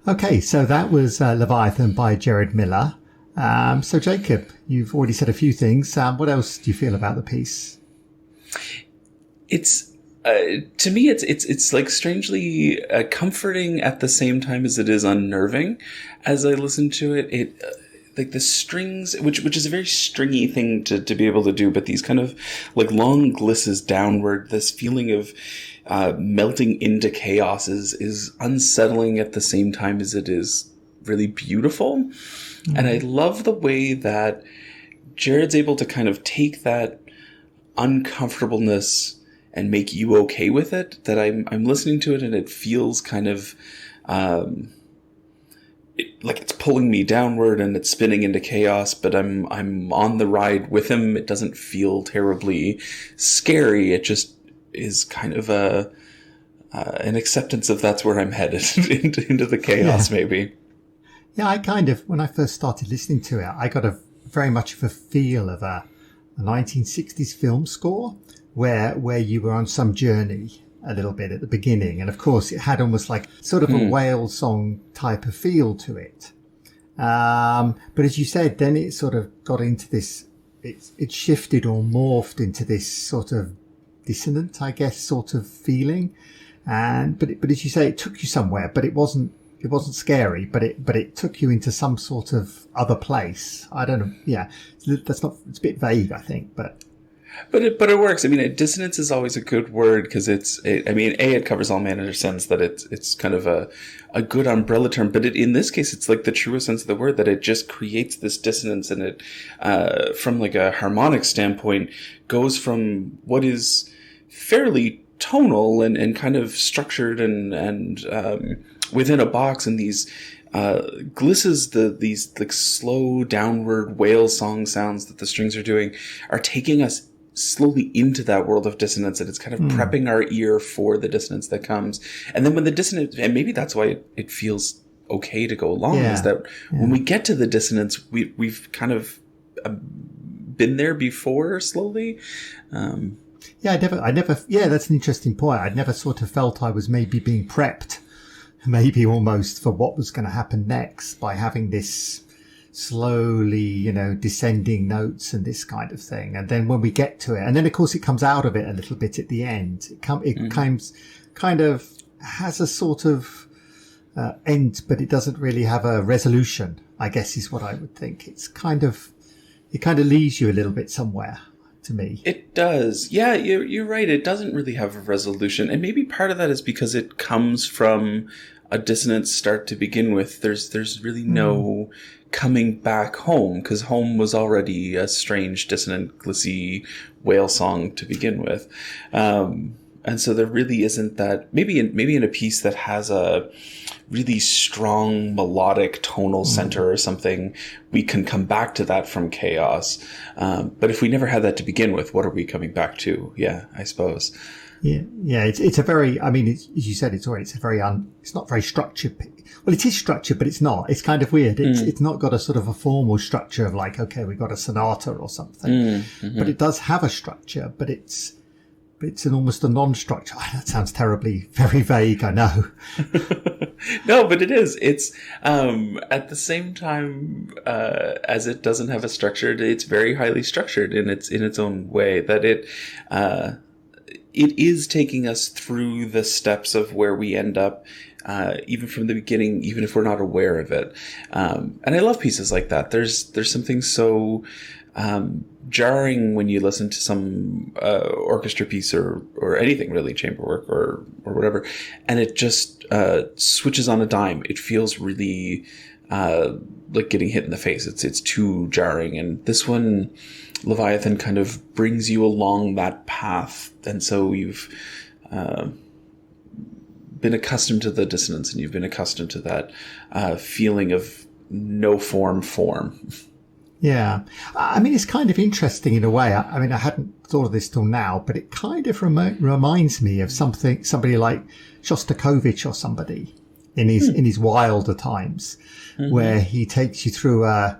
Okay, so that was Leviathan by Jared Miller. So Jacob, you've already said a few things. What else do you feel about the piece? It's to me, it's like strangely comforting at the same time as it is unnerving. As I listen to it, like the strings, which is a very stringy thing to be able to do, but these kind of like long glisses downward, this feeling of melting into chaos is unsettling at the same time as it is really beautiful. Mm-hmm. And I love the way that Jared's able to kind of take that uncomfortableness and make you okay with it. That I'm listening to it and it feels kind of like it's pulling me downward and it's spinning into chaos, but I'm on the ride with him. It doesn't feel terribly scary. It just is kind of an acceptance of that's where I'm headed into the chaos, maybe. Yeah, I kind of, when I first started listening to it, I got a very much of a feel of a 1960s film score where you were on some journey a little bit at the beginning. And of course, it had almost like sort of a whale song type of feel to it. But as you said, then it sort of got into this, it shifted or morphed into this sort of dissonant, I guess, sort of feeling. But as you say, it took you somewhere, but it wasn't scary, but it took you into some sort of other place. I don't know. Yeah, it's a bit vague, I think, but it works. I mean, dissonance is always a good word because it covers all manner of sense, that it's kind of a good umbrella term, but in this case, it's like the truest sense of the word, that it just creates this dissonance, and it, from like a harmonic standpoint, goes from what is fairly tonal and kind of structured and within a box, and these glisses, these like slow downward whale song sounds that the strings are doing are taking us slowly into that world of dissonance, and it's kind of prepping our ear for the dissonance that comes. And then when the dissonance, and maybe that's why it feels okay to go along, is that when we get to the dissonance, we've kind of been there before slowly. I never, that's an interesting point. I'd never sort of felt I was maybe being prepped, maybe almost, for what was going to happen next by having this slowly, descending notes and this kind of thing. And then when we get to it, and then of course it comes out of it a little bit at the end. It comes kind of has a sort of end, but it doesn't really have a resolution, I guess is what I would think. It kind of leaves you a little bit somewhere, to me. It does. Yeah, you're right. It doesn't really have a resolution. And maybe part of that is because it comes from a dissonant start to begin with. There's really no coming back home, because home was already a strange, dissonant, glissy whale song to begin with. And so there really isn't that, maybe in a piece that has a really strong melodic tonal center or something, we can come back to that from chaos. But if we never had that to begin with, what are we coming back to? Yeah, I suppose. Yeah. It's a very, I mean, as you said, it's a very, it's not very structured. Well, it is structured, but it's not. It's kind of weird. It's not got a sort of a formal structure of like, okay, we got a sonata or something, but it does have a structure, but it's almost a non-structure. That sounds terribly, very vague, I know. No, but it is. It's, at the same time, as it doesn't have a structure, it's very highly structured in its own way, that it is taking us through the steps of where we end up, even from the beginning, even if we're not aware of it. And I love pieces like that. There's something so jarring when you listen to some orchestra piece or anything really, chamber work or whatever, and it just switches on a dime. It feels really like getting hit in the face. It's too jarring. And this one, Leviathan, kind of brings you along that path, and so you've been accustomed to the dissonance, and you've been accustomed to that feeling of no form. Yeah. I mean, it's kind of interesting in a way. I mean, I hadn't thought of this till now, but it kind of reminds me of somebody like Shostakovich or somebody in his wilder times, where he takes you through a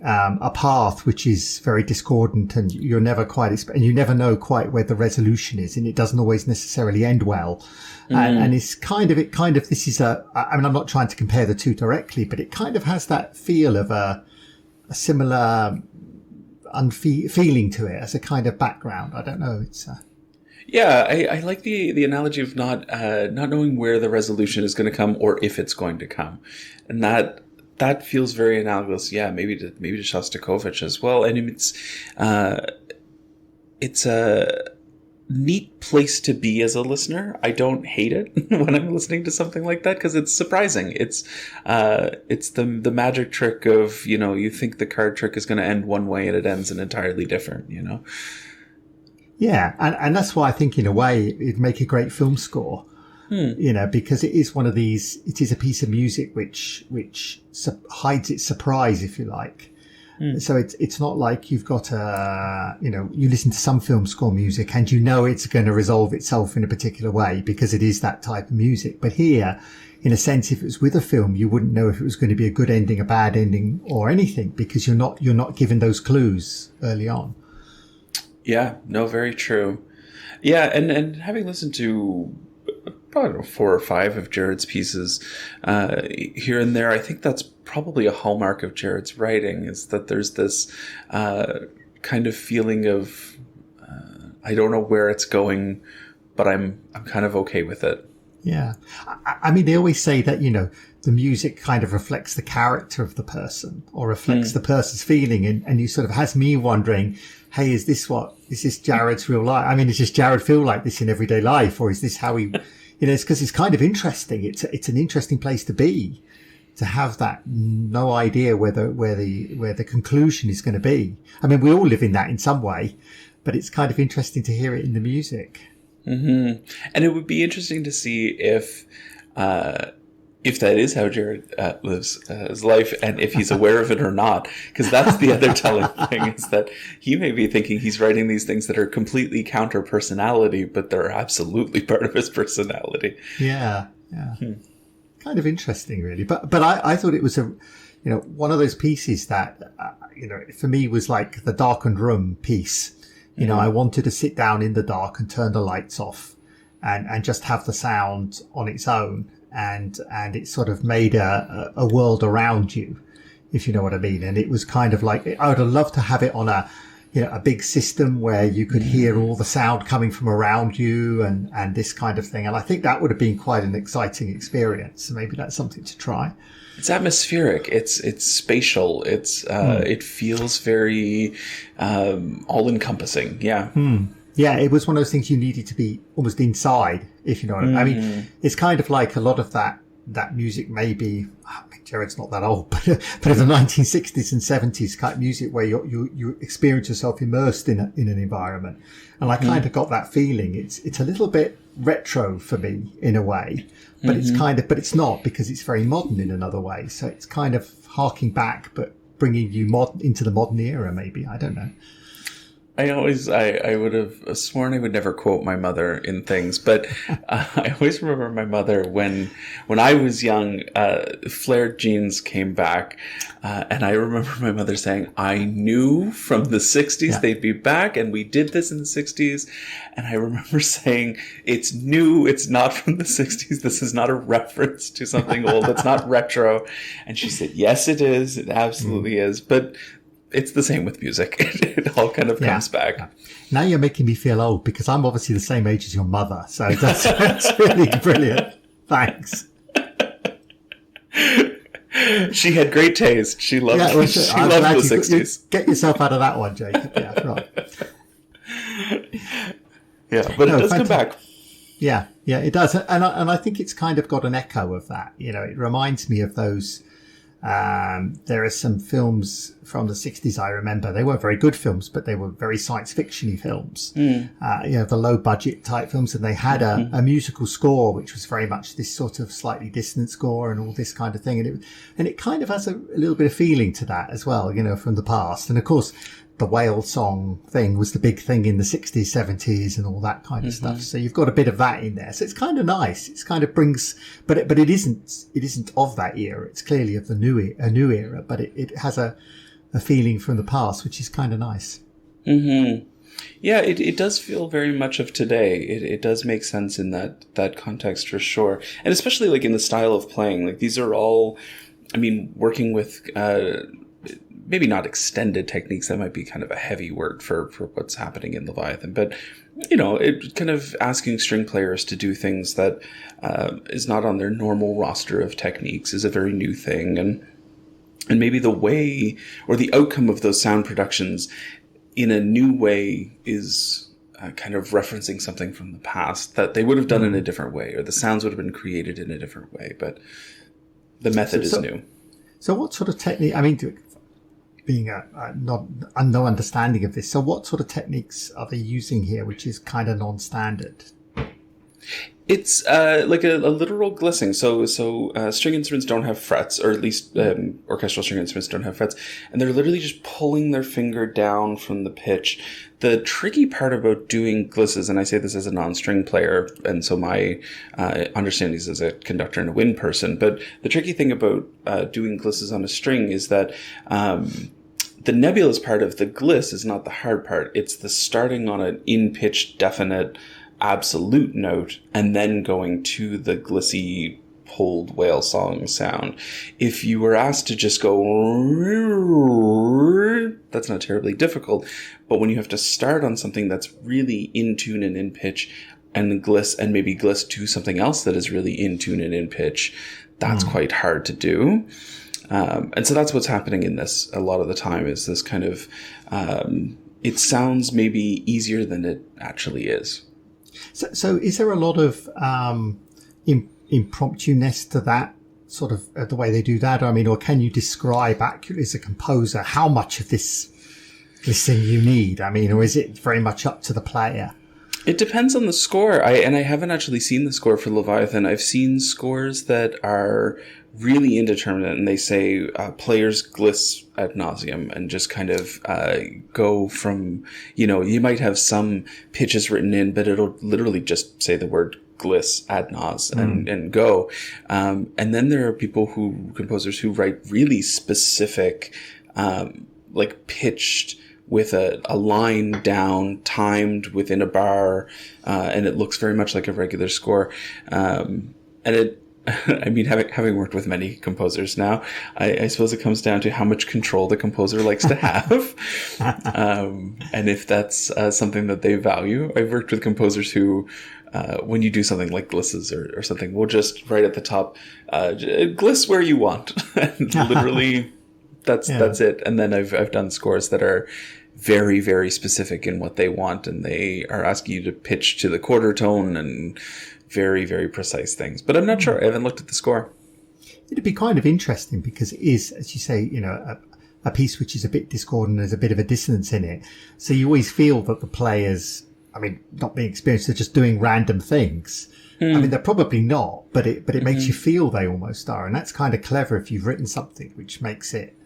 a path which is very discordant, and you're never quite and you never know quite where the resolution is, and it doesn't always necessarily end well. And it's kind of this is I mean, I'm not trying to compare the two directly, but it kind of has that feel of a similar feeling to it as a kind of background. I don't know. It's yeah, I like the analogy of not knowing where the resolution is going to come or if it's going to come, and that feels very analogous. Yeah, maybe to Shostakovich as well. And it's a neat place to be as a listener. I don't hate it when I'm listening to something like that because it's surprising. It's the magic trick of, you think the card trick is going to end one way and it ends an entirely different, Yeah, and that's why I think in a way it'd make a great film score. Because it is one of these. It is a piece of music which hides its surprise, if you like. So it's not like you've got you listen to some film score music and it's going to resolve itself in a particular way because it is that type of music. But here, in a sense, if it was with a film, you wouldn't know if it was going to be a good ending, a bad ending, or anything because you're not given those clues early on. Yeah, no, very true. Yeah, and having listened to probably 4 or 5 of Jared's pieces here and there, I think that's probably a hallmark of Jared's writing, is that there's this kind of feeling of I don't know where it's going, but I'm kind of okay with it. Yeah. I mean, they always say that, the music kind of reflects the character of the person or reflects the person's feeling. And you sort of has me wondering, hey, is this Jared's real life? I mean, does Jared feel like this in everyday life, or is this how he, it's because it's kind of interesting. It's an interesting place to be, to have that no idea where the conclusion is going to be. I mean, we all live in that in some way, but it's kind of interesting to hear it in the music. Mm-hmm. And it would be interesting to see if that is how Jared lives his life, and if he's aware of it or not, because that's the other telling thing, is that he may be thinking he's writing these things that are completely counter personality, but they're absolutely part of his personality. Yeah. Kind of interesting, really. But I thought it was one of those pieces that for me was like the darkened room piece. I wanted to sit down in the dark and turn the lights off and just have the sound on its own. And it sort of made a world around you, if you know what I mean. And it was kind of like, I would have loved to have it on a big system where you could hear all the sound coming from around you and this kind of thing. And I think that would have been quite an exciting experience. So maybe that's something to try. It's atmospheric. It's spatial. It feels very all encompassing. Yeah. Yeah, it was one of those things you needed to be almost inside, if you know what I mean. I mean, it's kind of like a lot of that music maybe, Jared's not that old, but in the 1960s and 70s kind of music where you experience yourself immersed in an environment. And I kind of got that feeling. It's a little bit retro for me in a way, but but it's not, because it's very modern in another way. So it's kind of harking back, but bringing you into the modern era, maybe. I don't know. I would have sworn I would never quote my mother in things, but I always remember my mother when I was young, flared jeans came back, and I remember my mother saying, I knew from the 60s they'd be back, and we did this in the 60s, and I remember saying, it's new, it's not from the 60s, this is not a reference to something old, it's not retro, and she said, yes it is, it absolutely is, but it's the same with music. It all kind of comes back. Yeah. Now you're making me feel old, because I'm obviously the same age as your mother. So that's really brilliant. Thanks. She had great taste. She loved, she loved the 60s. Get yourself out of that one, Jacob. Yeah, right. Yeah, but it does come back. Yeah, it does. And I think it's kind of got an echo of that. It reminds me of those. There are some films from the 60s I remember. They weren't very good films, but they were very science fiction-y films. The low budget type films, and they had a musical score which was very much this sort of slightly dissonant score and all this kind of thing. And it kind of has a little bit of feeling to that as well, from the past. And of course, the whale song thing was the big thing in the 60s, 70s and all that kind of stuff. So you've got a bit of that in there. So it's kind of nice. It's kind of brings, but it isn't of that era. It's clearly of a new era, but it has a a feeling from the past, which is kind of nice. Mm-hmm. Yeah, it does feel very much of today. It does make sense in that context for sure. And especially like in the style of playing, like these are all, I mean, working with, maybe not extended techniques. That might be kind of a heavy word for what's happening in Leviathan, but it kind of asking string players to do things that, is not on their normal roster of techniques is a very new thing. And maybe the way or the outcome of those sound productions in a new way is kind of referencing something from the past that they would have done in a different way, or the sounds would have been created in a different way, but the method is new. So what sort of technique, I mean, being no understanding of this, so what sort of techniques are they using here, which is kind of non-standard? It's like a literal glissing. So string instruments don't have frets, or at least orchestral string instruments don't have frets, and they're literally just pulling their finger down from the pitch. The tricky part about doing glisses, and I say this as a non-string player, and so my understanding is as a conductor and a wind person, but the tricky thing about doing glisses on a string is that the nebulous part of the gliss is not the hard part. It's the starting on an in-pitch definite absolute note and then going to the glissy pulled whale song sound. If you were asked to just go, that's not terribly difficult, but when you have to start on something that's really in tune and in pitch and gliss, and maybe gliss to something else that is really in tune and in pitch, that's quite hard to do. And so that's what's happening in this a lot of the time, is this kind of, it sounds maybe easier than it actually is. So is there a lot of impromptu-ness to that sort of the way they do that? I mean, or can you describe accurately as a composer how much of this thing you need? I mean, or is it very much up to the player? It depends on the score. I haven't actually seen the score for Leviathan. I've seen scores that are really indeterminate, and they say players gliss ad nauseum and just kind of go from, you might have some pitches written in, but it'll literally just say the word gliss ad nos and go. And then there are composers who write really specific, like pitched with a line down, timed within a bar, and it looks very much like a regular score. I mean, having worked with many composers now, I suppose it comes down to how much control the composer likes to have. And if that's something that they value. I've worked with composers who, when you do something like glisses or something, will just write at the top, gliss where you want. And literally, that's it. And then I've done scores that are very, very specific in what they want, and they are asking you to pitch to the quarter tone and very, very precise things. But I'm not sure. I haven't looked at the score. It'd be kind of interesting because it is, as you say, a piece which is a bit discordant. There's a bit of a dissonance in it. So you always feel that the players, I mean, not being experienced, they're just doing random things. I mean, they're probably not, but it makes you feel they almost are. And that's kind of clever if you've written something which makes it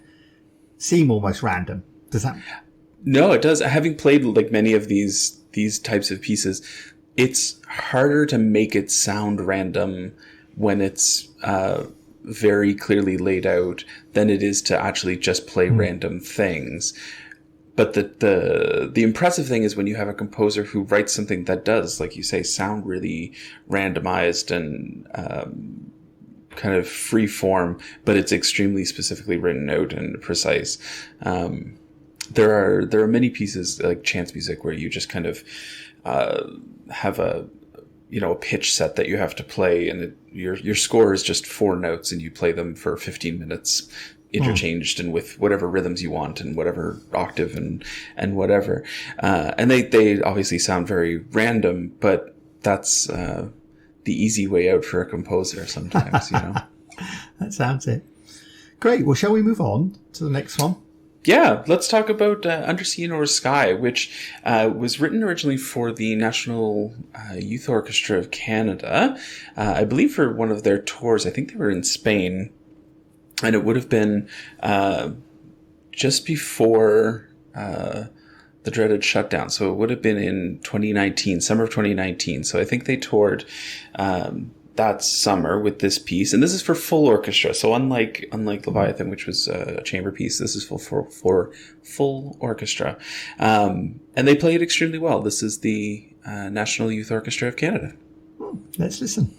seem almost random. Does that? No, it does. Having played like many of these types of pieces, it's harder to make it sound random when it's very clearly laid out than it is to actually just play random things. But the impressive thing is when you have a composer who writes something that does, like you say, sound really randomized and kind of free form, but it's extremely specifically written out and precise. There are many pieces like chance music where you just kind of have a pitch set that you have to play, and your score is just 4 notes, and you play them for 15 minutes interchanged and with whatever rhythms you want and whatever octave and whatever. And they obviously sound very random, but that's the easy way out for a composer sometimes, That sounds it. Great. Well, shall we move on to the next one? Yeah, let's talk about Undersea Nor Sky, which was written originally for the National Youth Orchestra of Canada, I believe for one of their tours. I think they were in Spain, and it would have been just before the dreaded shutdown. So it would have been in 2019, summer of 2019. So I think they toured that summer with this piece, and this is for full orchestra. So unlike Leviathan, which was a chamber piece, this is for full orchestra, and they play it extremely well. This is the National Youth Orchestra of Canada. Let's listen.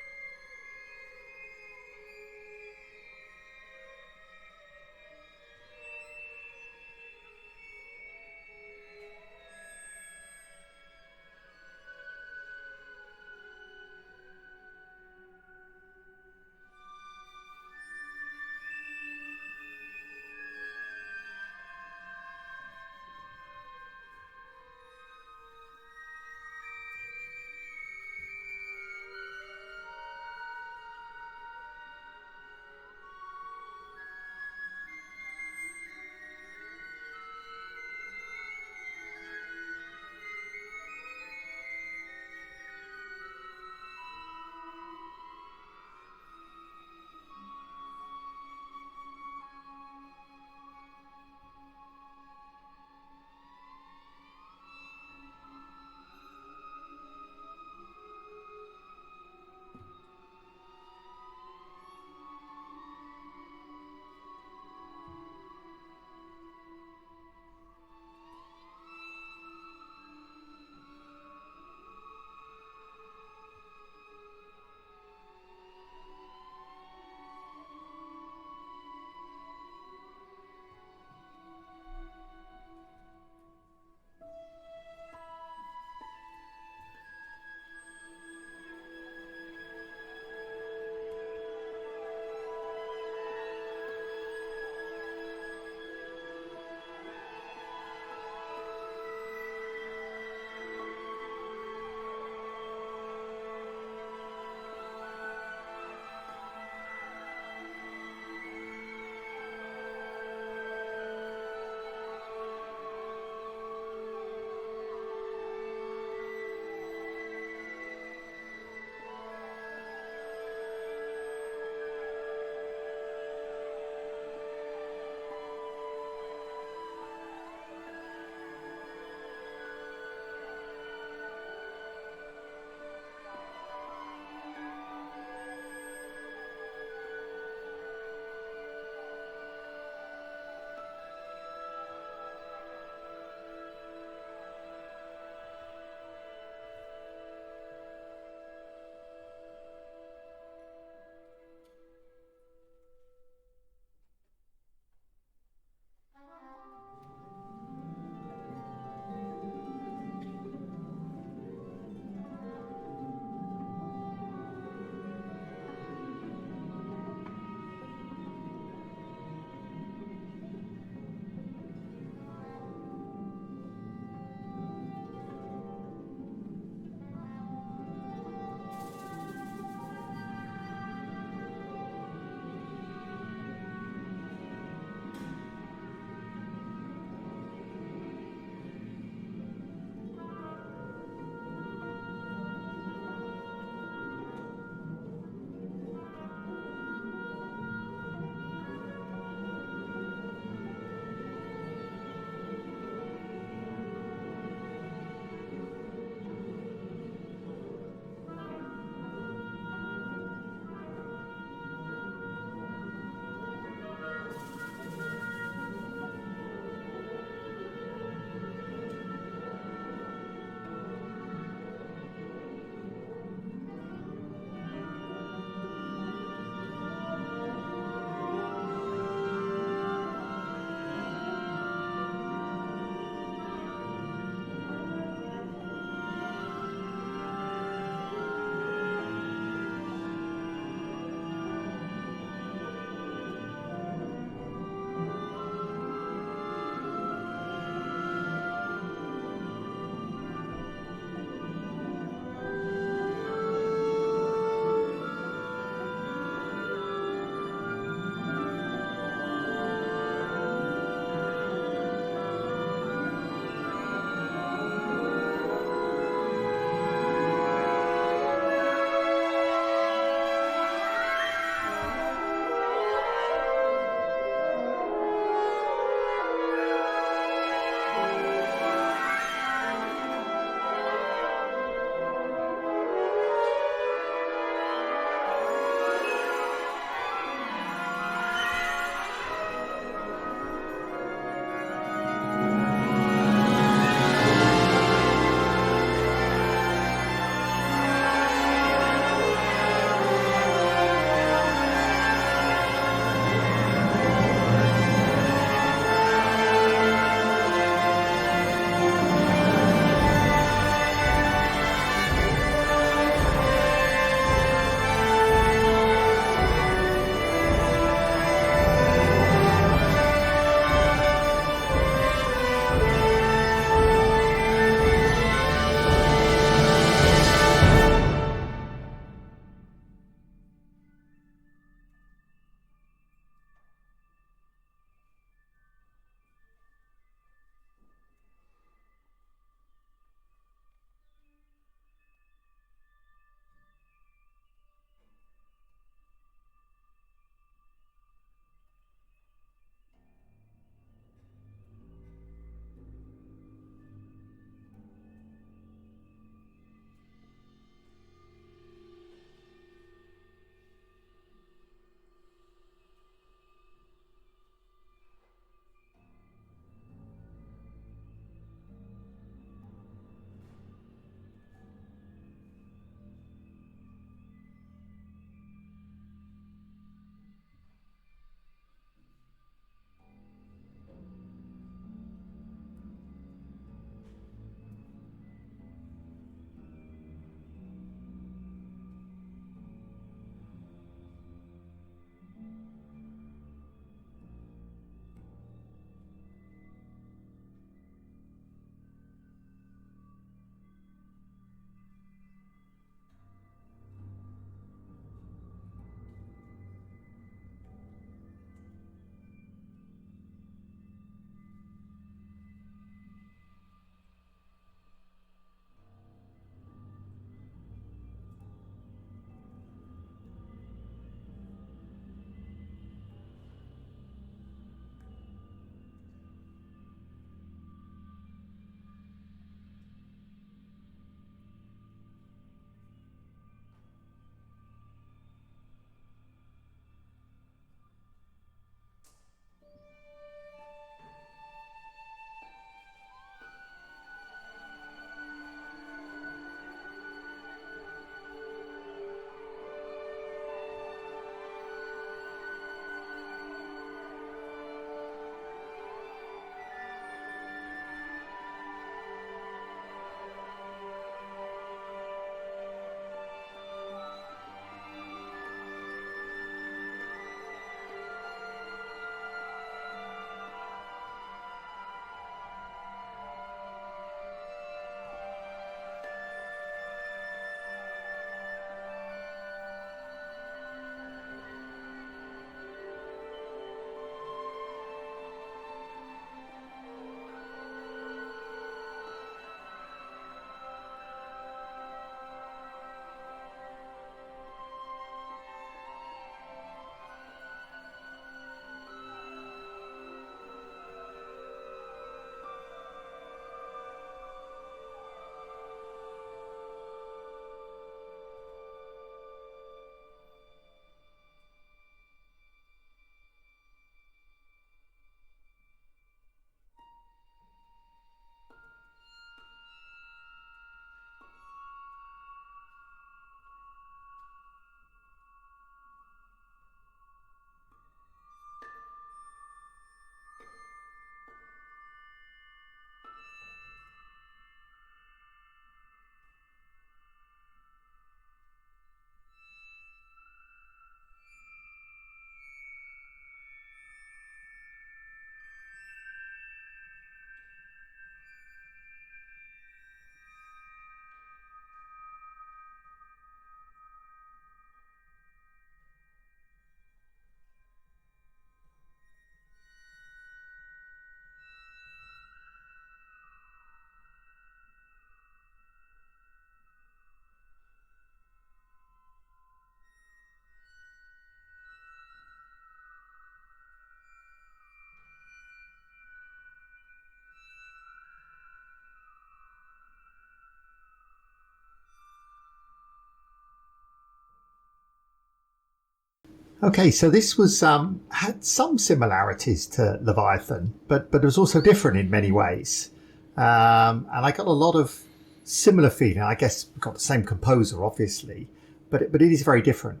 Okay, so this was had some similarities to Leviathan, but it was also different in many ways. And I got a lot of similar feeling. I guess we got the same composer, obviously, but it is very different.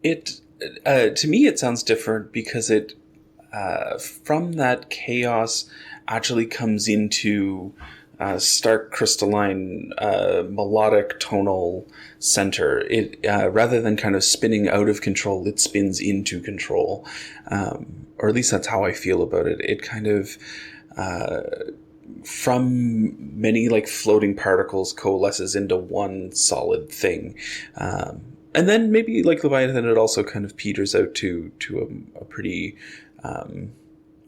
It to me it sounds different because it from that chaos actually comes into stark crystalline melodic tonal center. It rather than kind of spinning out of control, it spins into control, or at least that's how I feel about it. It kind of from many like floating particles coalesces into one solid thing. And then maybe like Leviathan, it also kind of peters out to a pretty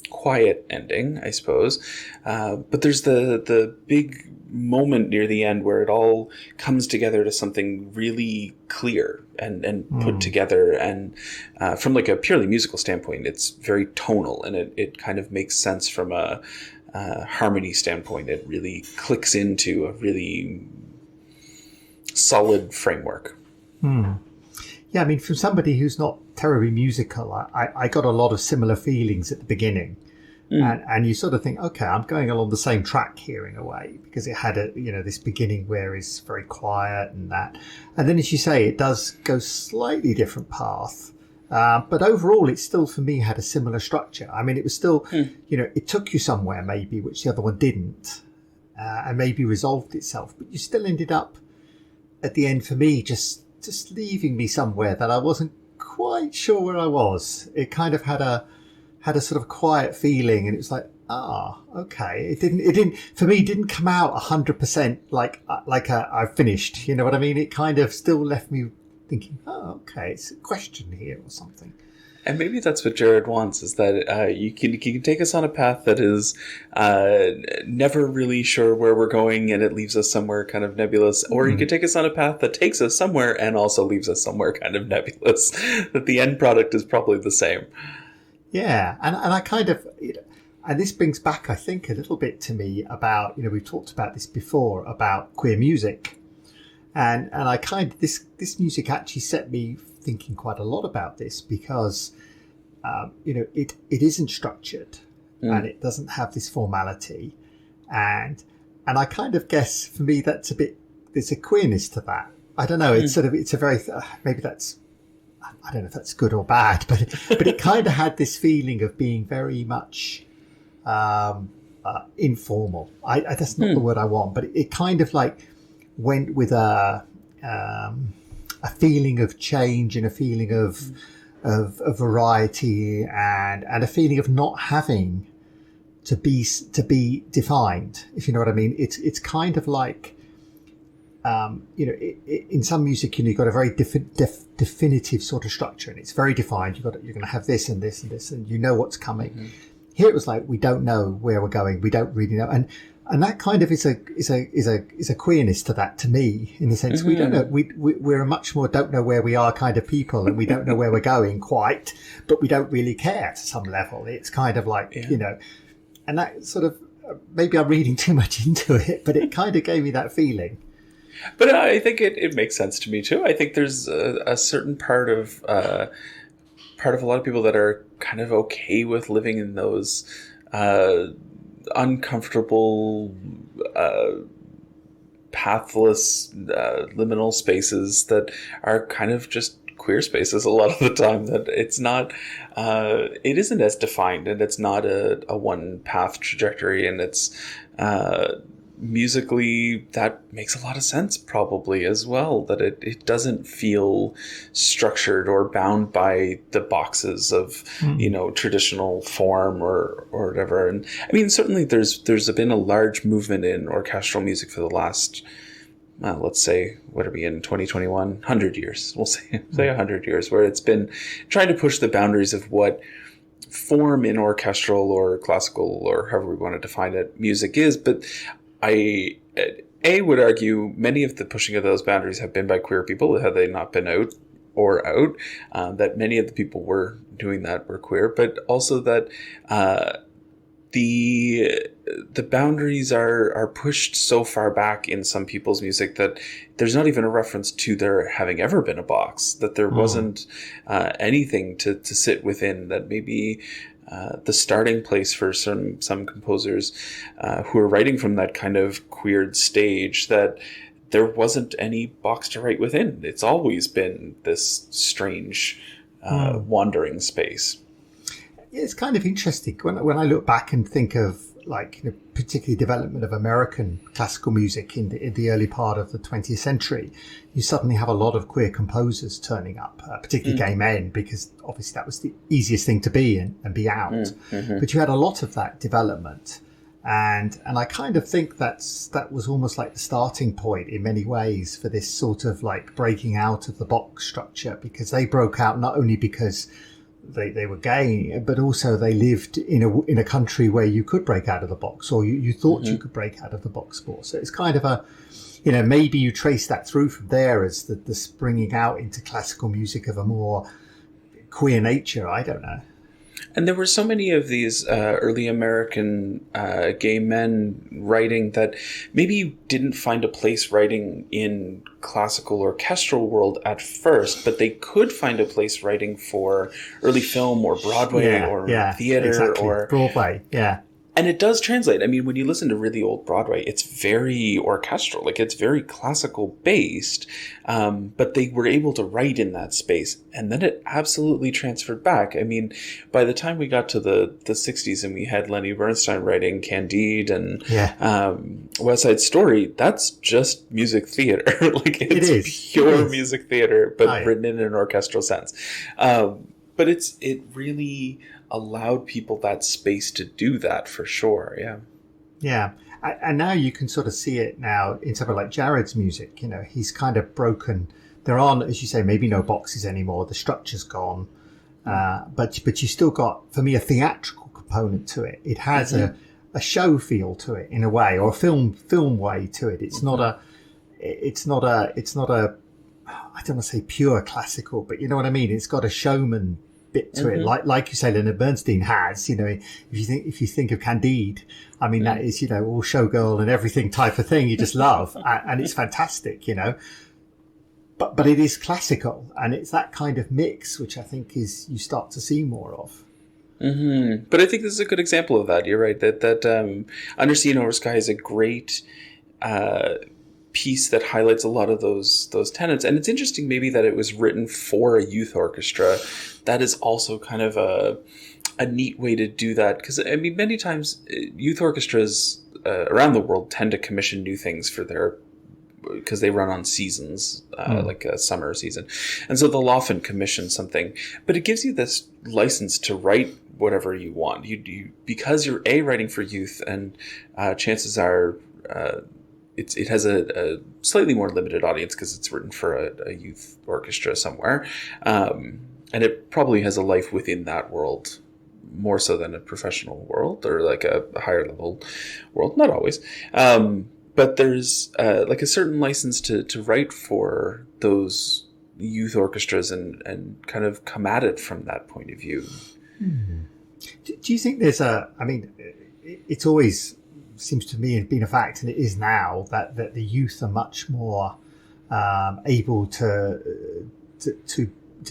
quiet ending, I suppose. But there's the big moment near the end where it all comes together to something really clear and put together. And from like a purely musical standpoint, it's very tonal, and it kind of makes sense from a harmony standpoint. It really clicks into a really solid framework. Yeah, I mean, from somebody who's not terribly musical, I got a lot of similar feelings at the beginning. And you sort of think, okay, I'm going along the same track here in a way, because it had this beginning where it's very quiet and that. And then, as you say, it does go slightly different path. But overall, it still, for me, had a similar structure. I mean, it was still, it took you somewhere maybe, which the other one didn't, and maybe resolved itself. But you still ended up, at the end, for me, just leaving me somewhere that I wasn't quite sure where I was. It kind of had a sort of quiet feeling, and it was like, okay. It didn't for me, it didn't come out 100% like I finished. You know what I mean? It kind of still left me thinking, okay, it's a question here or something. And maybe that's what Jared wants, is that you can take us on a path that is never really sure where we're going, and it leaves us somewhere kind of nebulous. Or you can take us on a path that takes us somewhere and also leaves us somewhere kind of nebulous. That the end product is probably the same. Yeah, and I kind of, and this brings back, I think, a little bit to me about, we've talked about this before, about queer music. And I kind of, this music actually set me thinking quite a lot about this, because it isn't structured, and it doesn't have this formality, and I kind of guess for me that's there's a queerness to that. I don't know, it's a very maybe that's, I don't know if that's good or bad, but it kind of had this feeling of being very much informal. That's not the word I want, but it kind of like went with a feeling of change, and a feeling of variety, and a feeling of not having to be defined, if you know what I mean. It's kind of like in some music, you've got a very definitive sort of structure, and it's very defined. You're going to have this and this and this, and you know what's coming. Here it was like, we don't know where we're going. We don't really know, and that kind of is a queerness to that, to me, in the sense we don't know. We're a much more don't know where we are kind of people, and we don't know where we're going quite, but we don't really care to some level. It's kind of like and that sort of, maybe I'm reading too much into it, but it kind of gave me that feeling. But I think it makes sense to me too. I think there's a certain part of a lot of people that are kind of okay with living in those uncomfortable, pathless, liminal spaces that are kind of just queer spaces a lot of the time. That it's not, it isn't as defined, and it's not a one path trajectory, and it's musically, that makes a lot of sense probably as well, that it doesn't feel structured or bound by the boxes of traditional form or whatever. And I mean, certainly there's been a large movement in orchestral music for the last, let's say, what are we in, 2021, 100 years, we'll say 100 years, where it's been trying to push the boundaries of what form in orchestral or classical, or however we want to define it, music is. But I would argue many of the pushing of those boundaries have been by queer people, had they not been out, that many of the people were doing that were queer, but also that the boundaries are pushed so far back in some people's music that there's not even a reference to there having ever been a box, that there wasn't anything to sit within, that maybe the starting place for some composers who are writing from that kind of queered stage, that there wasn't any box to write within. It's always been this strange wandering space. It's kind of interesting when I look back and think of, like, particularly development of American classical music in the early part of the 20th century. You suddenly have a lot of queer composers turning up, particularly gay men, because obviously that was the easiest thing to be and be out. But you had a lot of that development. And I kind of think that was almost like the starting point in many ways for this sort of like breaking out of the box structure, because they broke out not only because they were gay, but also they lived in a country where you could break out of the box, or you thought you could break out of the box more. So it's kind of a, maybe you trace that through from there as the springing out into classical music of a more queer nature. I don't know. And there were so many of these early American gay men writing that maybe didn't find a place writing in classical orchestral world at first, but they could find a place writing for early film or Broadway or theater, exactly. or Broadway. Yeah. And it does translate. I mean, when you listen to really old Broadway, it's very orchestral, like it's very classical based, but they were able to write in that space. And then it absolutely transferred back. I mean, by the time we got to the 60s and we had Lenny Bernstein writing Candide and West Side Story, that's just music theater. Like it's pure music theater, but written in an orchestral sense. But it really allowed people that space to do that, for sure. Yeah. And now you can sort of see it now in something like Jared's music. He's kind of broken. There aren't, as you say, maybe no boxes anymore. The structure's gone. But you still got, for me, a theatrical component to it. It has a show feel to it in a way, or a film way to it. It's not a I don't want to say pure classical, but you know what I mean? It's got a showman bit to it, like you say, Leonard Bernstein has. If you think of Candide, I mean, that is, all showgirl and everything type of thing you just love, and it's fantastic, But it is classical, and it's that kind of mix which I think is you start to see more of. But I think this is a good example of that. You're right that Under Sea and Over Sky is a great piece that highlights a lot of those tenets. And it's interesting maybe that it was written for a youth orchestra. That is also kind of a neat way to do that, because I mean, many times youth orchestras around the world tend to commission new things for because they run on seasons, like a summer season. And so they'll often commission something, but it gives you this license to write whatever you want. You because you're writing for youth, and chances are it has a slightly more limited audience because it's written for a youth orchestra somewhere. And it probably has a life within that world more so than a professional world or like a higher level world. Not always. But there's like a certain license to write for those youth orchestras and kind of come at it from that point of view. Do you think there's it's always seems to me been a fact, and it is now, that the youth are much more able to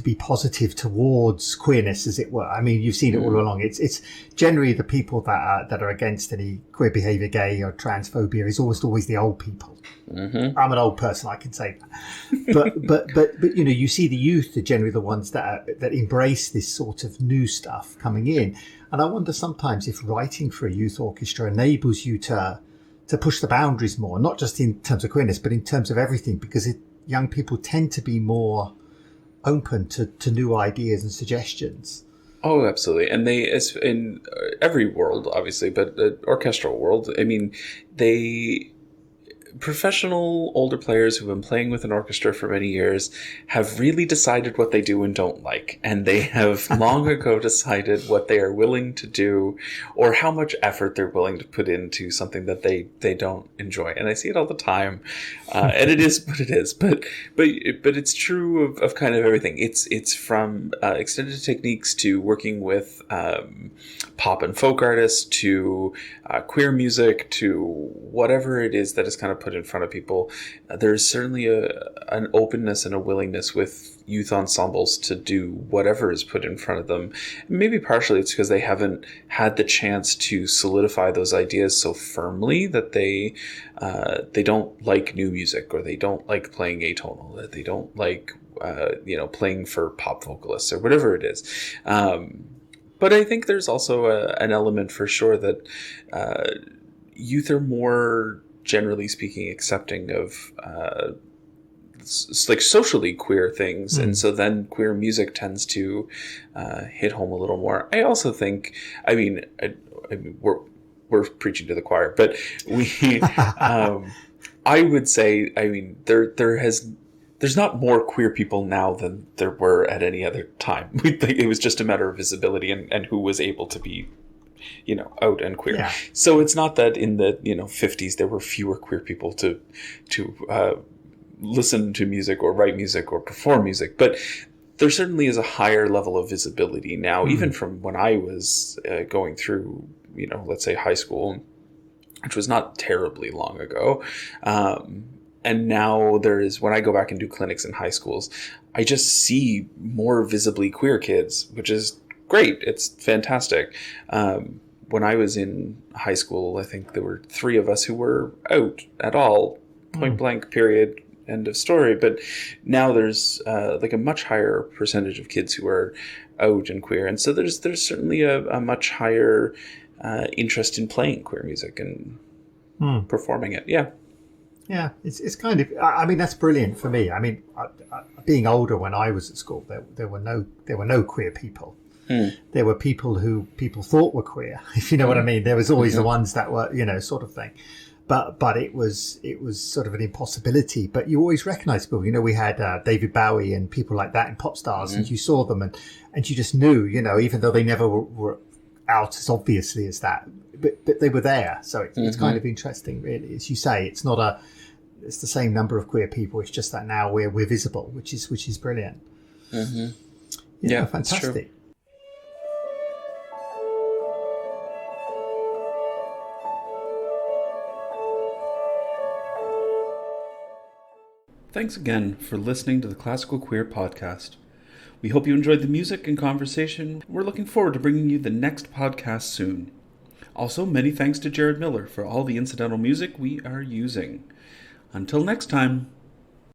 be positive towards queerness, as it were. I mean, you've seen it all along. It's generally the people that are against any queer behaviour, gay or transphobia, is always the old people. I'm an old person, I can say that. But you see the youth are generally the ones that embrace this sort of new stuff coming in. And I wonder sometimes if writing for a youth orchestra enables you to push the boundaries more, not just in terms of queerness, but in terms of everything, because young people tend to be more open to new ideas and suggestions. Oh, absolutely. And they, as in every world, obviously, but the orchestral world, I mean, they professional older players who've been playing with an orchestra for many years have really decided what they do and don't like. And they have long ago decided what they are willing to do or how much effort they're willing to put into something that they don't enjoy. And I see it all the time. And it is what it is. But it's true of kind of everything. It's from extended techniques to working with pop and folk artists to queer music to whatever it is that is kind of put in front of people. There's certainly an openness and a willingness with youth ensembles to do whatever is put in front of them. Maybe partially it's because they haven't had the chance to solidify those ideas so firmly that they don't like new music, or they don't like playing atonal, that they don't like playing for pop vocalists or whatever it is. But I think there's also an element for sure that youth are more, generally speaking, accepting of like socially queer things. And so then queer music tends to hit home a little more. I also think, I mean we're preaching to the choir, but I would say, I mean, there's not more queer people now than there were at any other time. It was just a matter of visibility and who was able to be, out and queer. Yeah. So it's not that in the 50s there were fewer queer people to listen to music or write music or perform music, but there certainly is a higher level of visibility now, even from when I was going through, let's say high school, which was not terribly long ago. And now when I go back and do clinics in high schools, I just see more visibly queer kids, which is great. It's fantastic. When I was in high school, I think there were 3 of us who were out at all, point blank, period, end of story. But now there's like a much higher percentage of kids who are out and queer. And so there's certainly a much higher interest in playing queer music and performing it. Yeah. Yeah, it's kind of, I mean, that's brilliant for me. I mean, being older, when I was at school, there were no queer people. There were people who people thought were queer, if you know what I mean. There was always the ones that were, sort of thing. But it was sort of an impossibility. But you always recognize people. We had David Bowie and people like that in pop stars, and you saw them and you just knew, even though they never were out as obviously as that, but they were there. So it's kind of interesting, really. As you say, it's the same number of queer people. It's just that now we're visible, which is brilliant. Yeah, fantastic. Thanks again for listening to the Classical Queer podcast. We hope you enjoyed the music and conversation. We're looking forward to bringing you the next podcast soon. Also, many thanks to Jared Miller for all the incidental music we are using. Until next time.